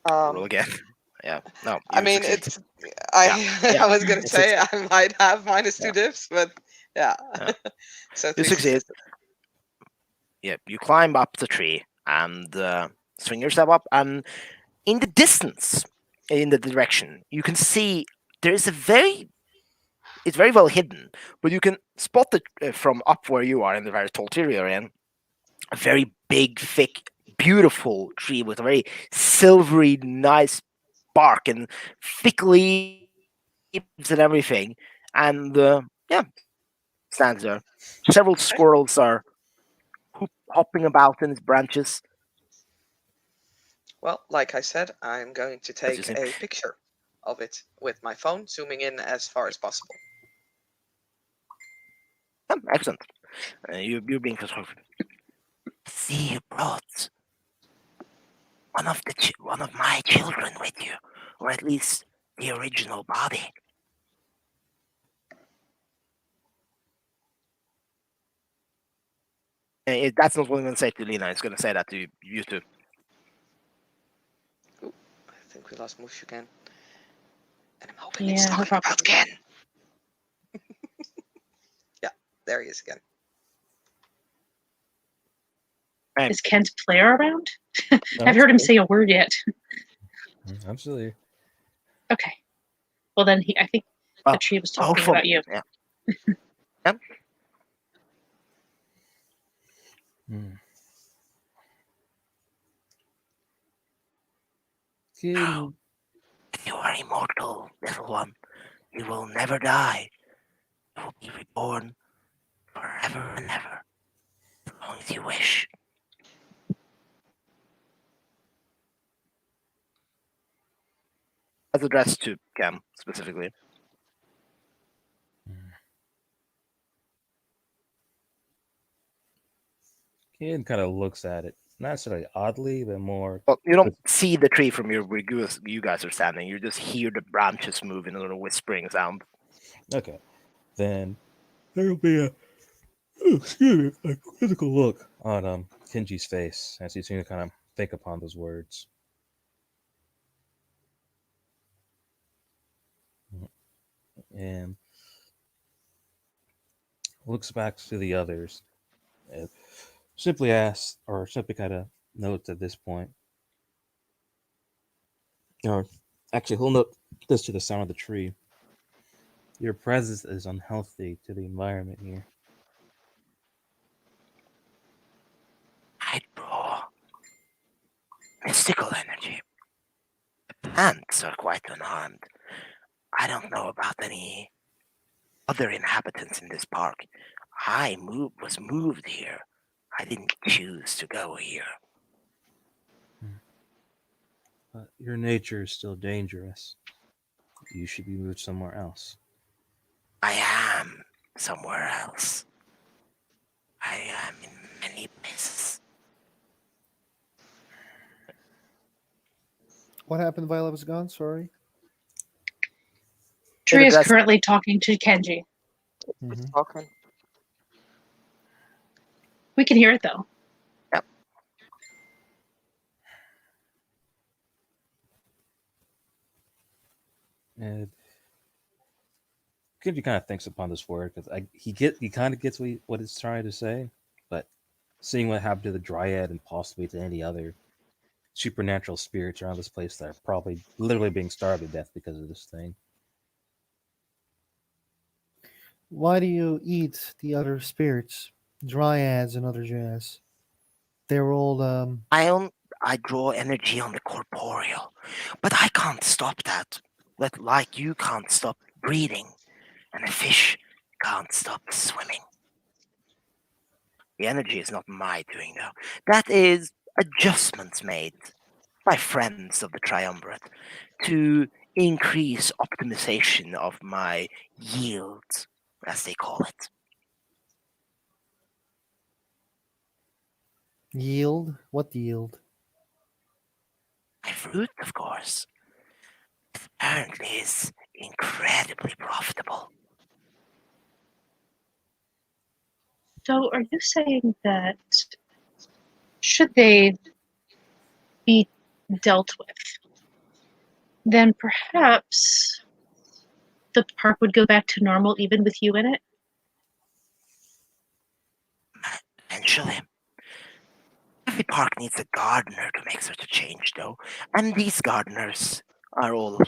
Roll again. Yeah, no. I You mean, succeed. it's. I Yeah, I was gonna it's say I might have minus 2 Yeah. dips, but yeah. Yeah. So You 3 succeed. successes. Yeah, you climb up the tree and swing yourself up, and in the distance, in the direction, you can see there is it's very well hidden, but you can spot it from up where you are in the very tall tree you're in. A very big, thick, beautiful tree with a very silvery, nice bark and thick leaves and everything. And yeah, stands there. Several squirrels are hopping about in its branches. Well, like I said, I'm going to As you take see. a picture of it with my phone, zooming in as far as possible. Yeah, excellent. You're being photographed. See, you brought one of my children with you, or at least the original body. That's not what I'm going to say to Lena. It's going to say that to you two. Ooh, I think we lost Moosh again. And I'm hoping it's Yeah, talking no about Ken. Yeah, there he is again. Right. Is Kent player around? I've heard him say a word yet. Absolutely. Okay. Well, then I think the Oh, tree was talking hopefully. about you. Yeah. Hmm. Can You are immortal, little one. You will never die. You will be reborn forever and ever, as long as you wish. As addressed to Cam specifically. Kid kind of looks at it, not necessarily oddly, but more. Well, you don't see the tree from where you guys are standing. You just hear the branches move in a little whispering sound. Okay, then there will be a critical look on Kenji's face as he seems to kind of think upon those words. and looks back to the others. And simply asks, or simply kind of notes at this point, or actually, he'll note this to the sound of the tree. Your presence is unhealthy to the environment here. I draw mystical energy. The plants are quite unharmed. I don't know about any other inhabitants in this park. Was moved here. I didn't choose to go here. But your nature is still dangerous. You should be moved somewhere else. I am somewhere else. I am in many places. What happened while I was gone? Sorry. Tree is address- currently talking to Kenji. Mhm. Talking. We can hear it though. And Kenji kind of thinks upon this word because he kind of gets what it's trying to say, but seeing what happened to the Dryad and possibly to any other supernatural spirits around this place that are probably literally being starved to death because of this thing. Why do you eat the other spirits, dryads and other jazz? They're all I draw energy on the corporeal, but I can't stop that. Like you can't stop breathing, and a fish can't stop swimming. The energy is not my doing, though. That is adjustments made by friends of the triumvirate to increase optimization of my yield, as they call it. yield. What yield? My fruit, of course, apparently is incredibly profitable. So are you saying that should they be dealt with, then perhaps the park would go back to normal even with you in it? Eventually, every park needs a gardener to make such a change, though, and these gardeners are all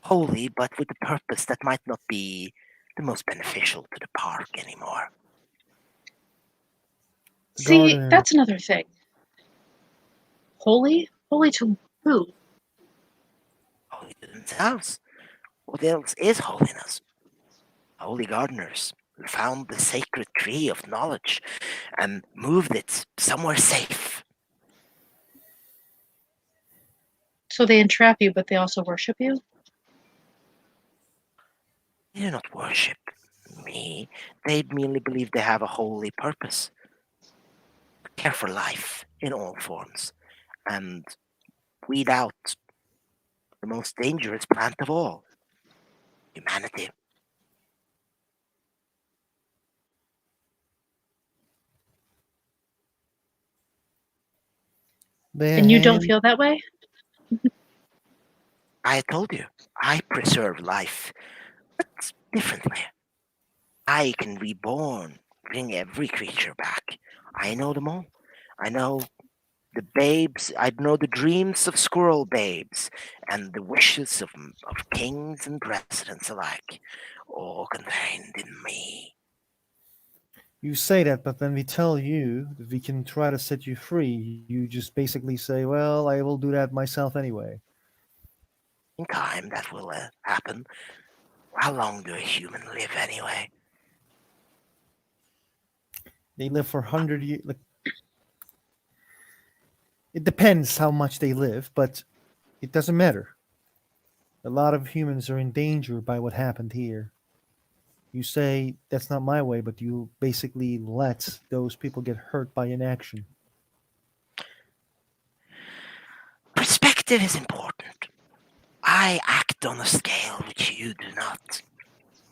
holy, but with a purpose that might not be the most beneficial to the park anymore. The See, gardener. that's another thing. Holy? Holy to who? Holy to themselves. What else is holiness? Holy gardeners who found the sacred tree of knowledge and moved it somewhere safe. So they entrap you, but they also worship you? They do not worship me. They merely believe they have a holy purpose. Care for life in all forms and weed out the most dangerous plant of all, humanity. Their And you don't hand. feel that way? I told you, I preserve life, but differently. I can reborn, bring every creature back. I know them all. I know the babes, I know the dreams of squirrel babes and the wishes of kings and presidents alike, all contained in me. You say that, but when we tell you that we can try to set you free, you just basically say, "Well, I will do that myself anyway." In time, that will happen. How long do a human live anyway? They live for 100 years. Like, it depends how much they live, but it doesn't matter. A lot of humans are in danger by what happened here. You say that's not my way, but you basically let those people get hurt by inaction. Perspective is important. I act on a scale which you do not.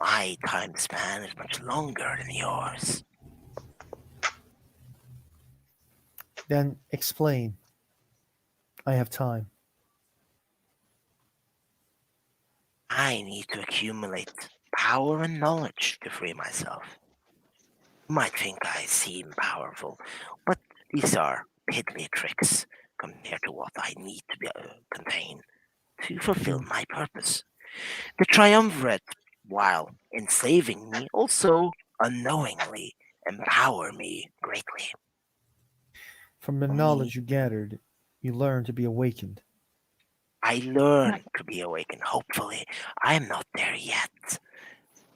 My time span is much longer than yours. Then explain. I have time. I need to accumulate power and knowledge to free myself. You might think I seem powerful, but these are piddly tricks compared to what I need to contain to fulfill my purpose. The triumvirate, while enslaving me, also unknowingly empower me greatly. From the For me, knowledge you gathered, you learned to be awakened. I learn to be awakened. Hopefully, I am not there yet.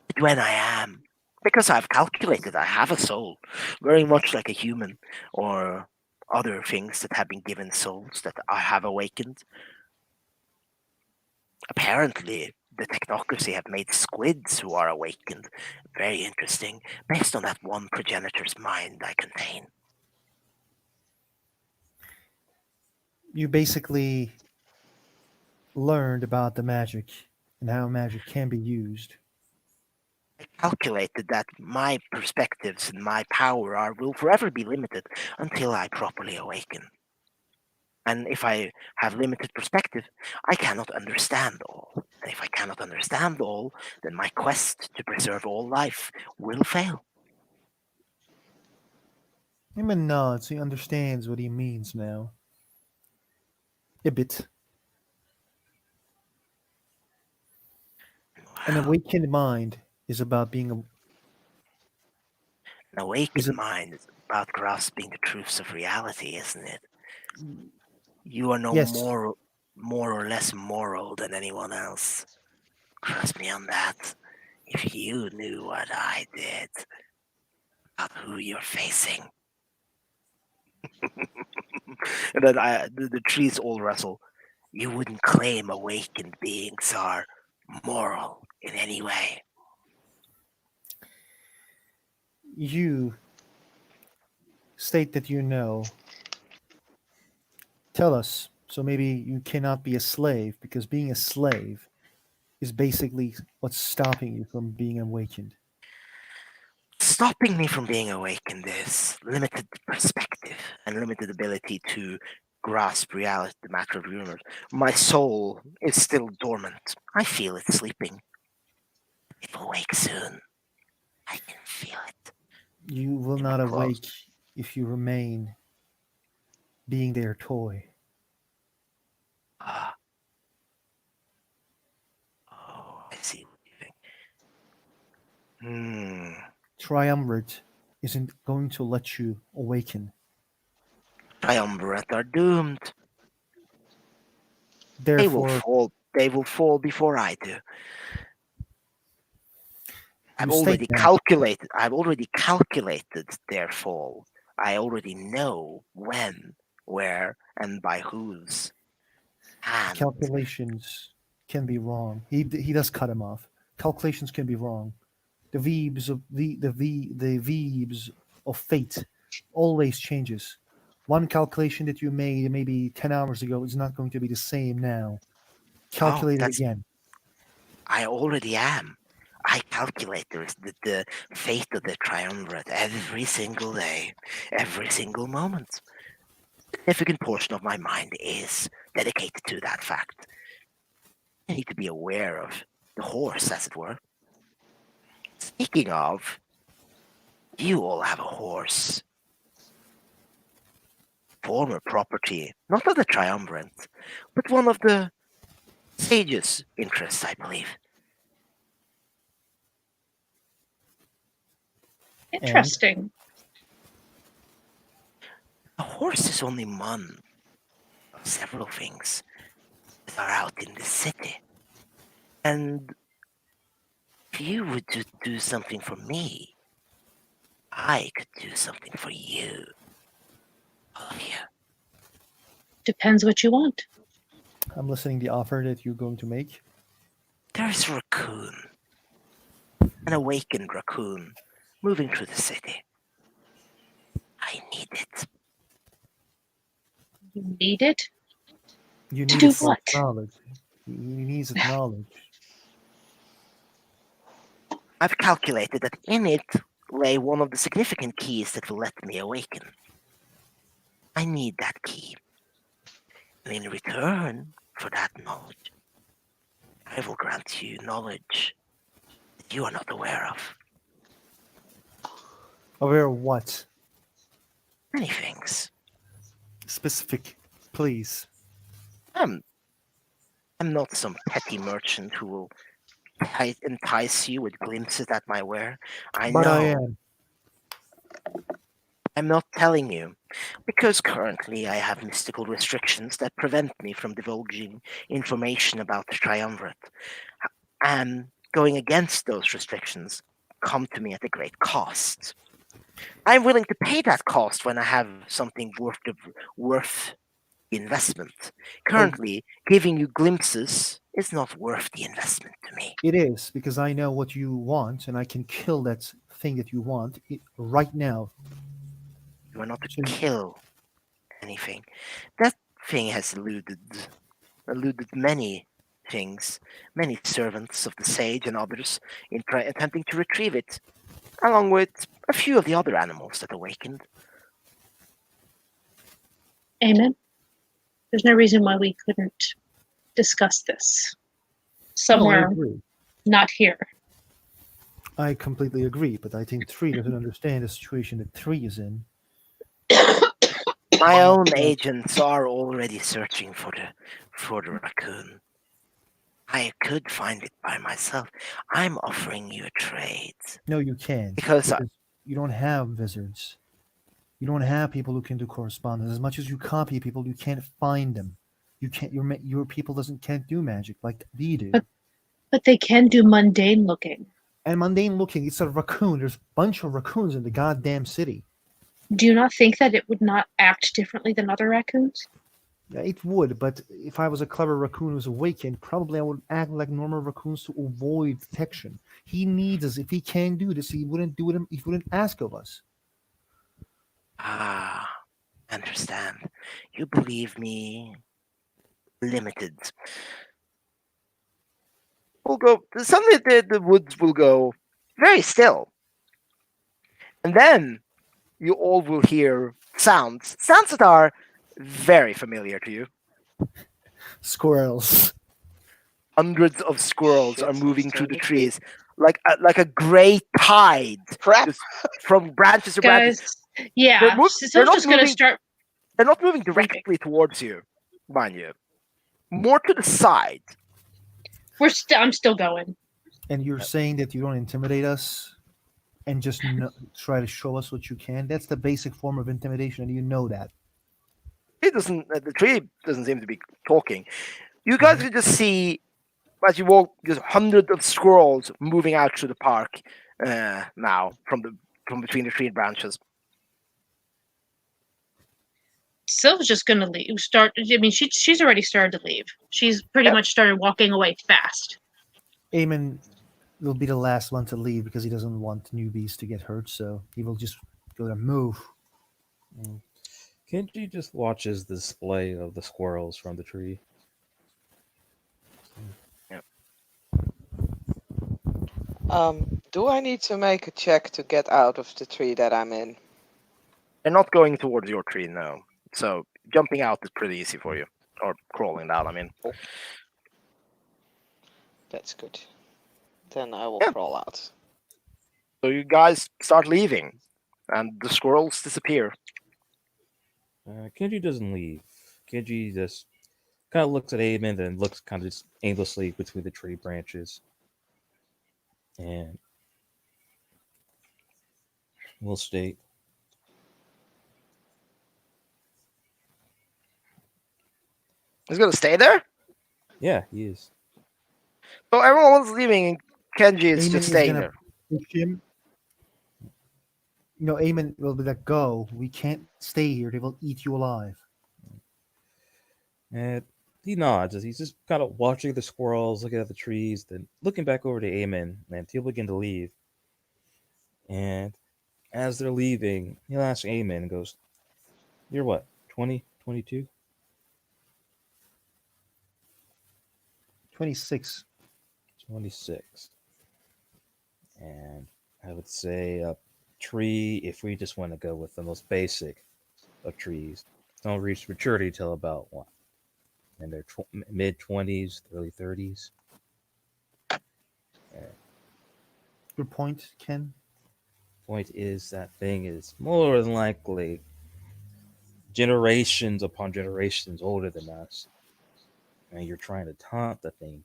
But when I am, because I've calculated I have a soul, very much like a human or other things that have been given souls that I have awakened. Apparently, the technocracy have made squids who are awakened. Very interesting, based on that one progenitor's mind I contain. You basically learned about the magic and how magic can be used. I calculated that my perspectives and my power will forever be limited until I properly awaken. And if I have limited perspective, I cannot understand all. And if I cannot understand all, then my quest to preserve all life will fail. Heyman nods. He understands what he means now. A bit. An Wow. awakened mind is about being An is awakened a, mind is about grasping the truths of reality, isn't it? You are no yes. more or less moral than anyone else. Trust me on that. If you knew what I did, about who you're facing. And then the trees all rustle. You wouldn't claim awakened beings are moral in any way. You state that you know. Tell us. So maybe you cannot be a slave because being a slave is basically what's stopping you from being awakened. Stopping me from being awakened is limited perspective and limited ability to grasp reality, the matter of the universe. My soul is still dormant. I feel it sleeping. It will wake soon. I can feel it You will in my not clothes. awake if you remain being their toy. Ah, oh, I see what you think. Triumvirate isn't going to let you awaken. Triumvirate are doomed. They will Therefore, fall. They will fall before I do. you state that I've already calculated their fall. I already know when, where, and by whose hand. calculations can be wrong. He does cut him off. Calculations can be wrong. The Veebs of fate always changes. One calculation that you made maybe 10 hours ago is not going to be the same now. Oh, Calculate it that's again. I already am. I calculate the fate of the triumvirate every single day, every single moment. A significant portion of my mind is dedicated to that fact. I need to be aware of the horse, as it were. Speaking of, you all have a horse. Former property, not of the triumvirate, but one of the sage's interests, I believe. And Interesting. A horse is only one of several things that are out in the city. And if you would do something for me, I could do something for you. All of you. Depends what you want. I'm listening the offer that you're going to make. There's a raccoon, an awakened raccoon, moving through the city. I need it. You need it You to need do it for what? its knowledge. He needs its knowledge. I've calculated that in it lay one of the significant keys that will let me awaken. I need that key. And in return for that knowledge, I I will grant you knowledge that you are not aware of. Aware of what? Many things. Specific, please. I'm I'm not some petty merchant who will entice you with glimpses at my ware. I But I know. am. I'm not telling you, because currently I have mystical restrictions that prevent me from divulging information about the Triumvirate. And going against those restrictions come to me at a great cost. I'm willing to pay that cost when I have something worth the investment. Currently, giving you glimpses is not worth the investment to me. It is because I know what you want, and I can kill that thing that you want right now. You are not to So, kill anything. That thing has eluded many things, many servants of the sage and others in attempting to retrieve it, along with a few of the other animals that awakened. Amen. There's no reason why we couldn't discuss this no, I somewhere, agree. not here. I completely agree, but I think Tree doesn't understand the situation that Tree is in. My own Yeah. agents are already searching for the raccoon. I could find it by myself. I'm offering you a trade No, you can't because because you don't have wizards. You don't have people who can do correspondence. As much as you copy people, you can't find them. You can't. Your people can't do magic like we do. But they can do mundane looking. And mundane looking, it's a raccoon. There's a bunch of raccoons in the goddamn city. Do you not think that it would not act differently than other raccoons? Yeah, it would, but if I was a clever raccoon who's awakened, probably I would act like normal raccoons to avoid detection. He needs us. If he can do this, he wouldn't do it. He wouldn't ask of us. I understand. You believe me limited. We'll go suddenly the woods will go very still. And then you all will hear sounds that are very familiar to you. Squirrels. Hundreds of squirrels Shit, are I'm moving through the starting to trees like a great tide, Crap. just from branches to branches. Guys, yeah, they're Cecile's not just going to moving. start. They're not moving Freaking. directly towards you, mind you. More to the side. I'm still going. And you're saying that you don't intimidate us and just try to show us what you can. That's the basic form of intimidation, and you know that. The tree doesn't seem to be talking. You guys can just see as you walk, there's hundreds of squirrels moving out through the park now from between the tree branches. Syl's just going to leave. She's already started to leave. She's pretty much started walking away fast. Eamon will be the last one to leave because he doesn't want newbies to get hurt, so he will just go to move. Kenji just watches the display of the squirrels from the tree. Do I need to make a check to get out of the tree that I'm in? They're not going towards your tree, no. So jumping out is pretty easy for you, or crawling down. I mean, That's good. Then I will Yeah. crawl out. so you guys start leaving, and the squirrels disappear. Kenji doesn't leave. Kenji just kind of looks at Amen, then looks kind of just aimlessly between the tree branches. And we'll state. He's gonna stay there. Yeah, he is. So everyone's leaving, and Kenji is Eamon just is staying gonna there. push him. Eamon will be like, "Go! We can't stay here. They will eat you alive." And he nods as he's just kind of watching the squirrels, looking at the trees, then looking back over to Amen, and he'll begin to leave. And as they're leaving, he'll ask Amen and goes, "You're what, 20, 22?" 26. 26. And I would say a tree, if we just want to go with the most basic of trees, don't reach maturity till about what? In their mid 20s, early 30s. your point, Ken? Point is that thing is more than likely generations upon generations older than us, and you're trying to taunt the thing.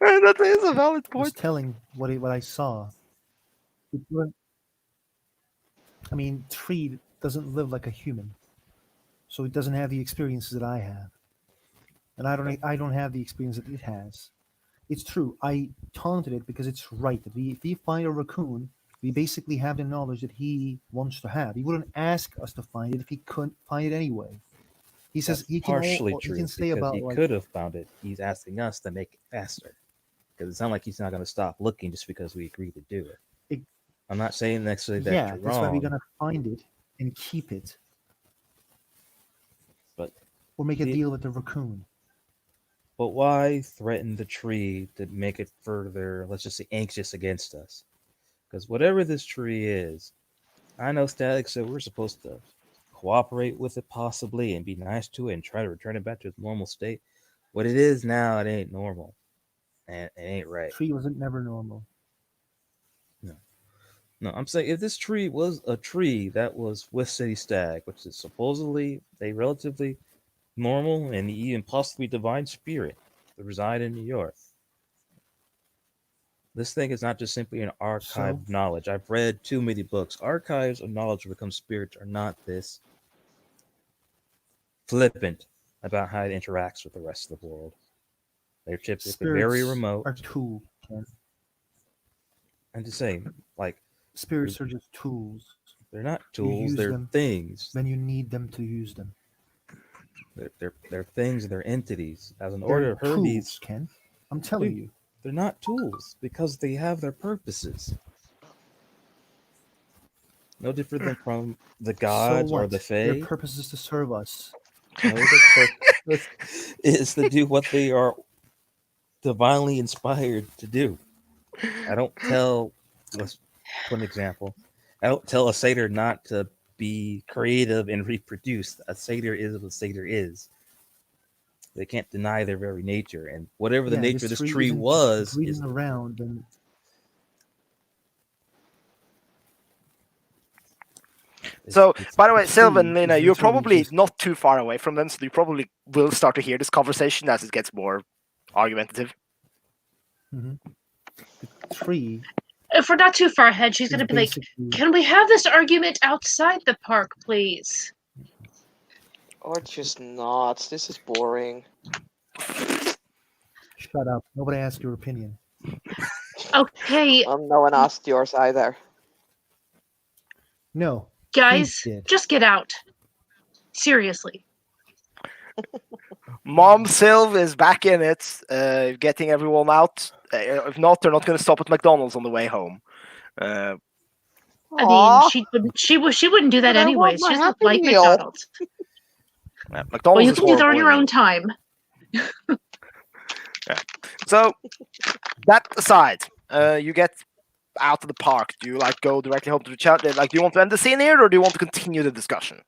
That is a valid I was point. telling what I saw. It weren't- I mean, tree doesn't live like a human, so it doesn't have the experiences that I have, and I don't have the experience that it has. It's true. I taunted it because it's right. If we find a raccoon, we basically have the knowledge that he wants to have. He wouldn't ask us to find it if he couldn't find it anyway. He says That's he can partially he true can say because about he like could have found it. He's asking us to make it faster because it's not like he's not going to stop looking just because we agree to do it. It- I'm not saying necessarily that yeah, you're that's why we're wrong, gonna find it and keep it, but or make a the- deal with the raccoon. but why threaten the tree to make it further, let's just say, anxious against us? Because whatever this tree is, I know Static said we're supposed to cooperate with it possibly and be nice to it and try to return it back to its normal state. What it is now, it ain't normal. And it ain't right. Tree wasn't never normal. No, I'm saying if this tree was a tree that was with City Stag, which is supposedly a relatively normal and even possibly divine spirit that reside in New York, this thing is not just simply an archive So? of knowledge. I've read too many books. Archives of knowledge that become spirits are not this flippant about how it interacts with the rest of the world. They're typically very Spirits remote. are tools, Ken. And to say, like, Spirits are just tools. they're not You tools, use they're them things. when you need them to use them. They're things, they're entities. As an They're order of tools, Hermes, Ken. I'm telling Dude. you. they're not tools because they have their purposes. No different than from the So gods or what? the Their fae. purpose is to serve us. No, the purpose is to do what they are divinely inspired to do. I don't tell, let's put an example. I don't tell a satyr not to be creative and reproduce. A satyr is what a satyr is. They can't deny their very nature. And whatever the Yeah, nature of this tree isn't was, breeding is around and So, it's by the way, the Sylvan, tree is you're literally probably just not too far away from them, so you probably will start to hear this conversation as it gets more argumentative. the tree If we're not too far ahead, she's is gonna be like, basically "Can we have this argument outside the park, please?" Or just not. This is boring. shut up. Nobody asked your opinion. Okay, No one asked yours either. No, guys, he did. just get out. Seriously. Mom Sylv is back in it, getting everyone out. If not, they're not going to stop at McDonald's on the way home. I mean, Aw, she wouldn't do that but I want anyways. my She doesn't Happy like Meal. McDonald's. Well, McDonald's you is can do that on horrible your own anyway. time. So, that aside, you get out of the park. Do you go directly home to the chat? Do you want to end the scene here, or do you want to continue the discussion?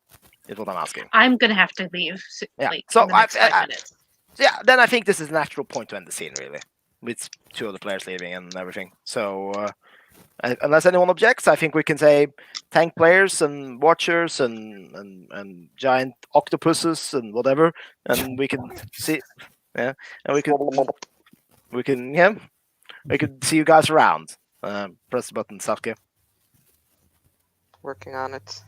Is what I'm asking. I'm gonna have to leave Yeah, like so in the next 5 minutes. Yeah, then I think this is a natural point to end the scene, really, with two of the players leaving and everything. So, unless anyone objects, I think we can say tank players and watchers and giant octopuses and whatever, and we can see, yeah, and we can see you guys around. Press the button, Sasuke. Working on it.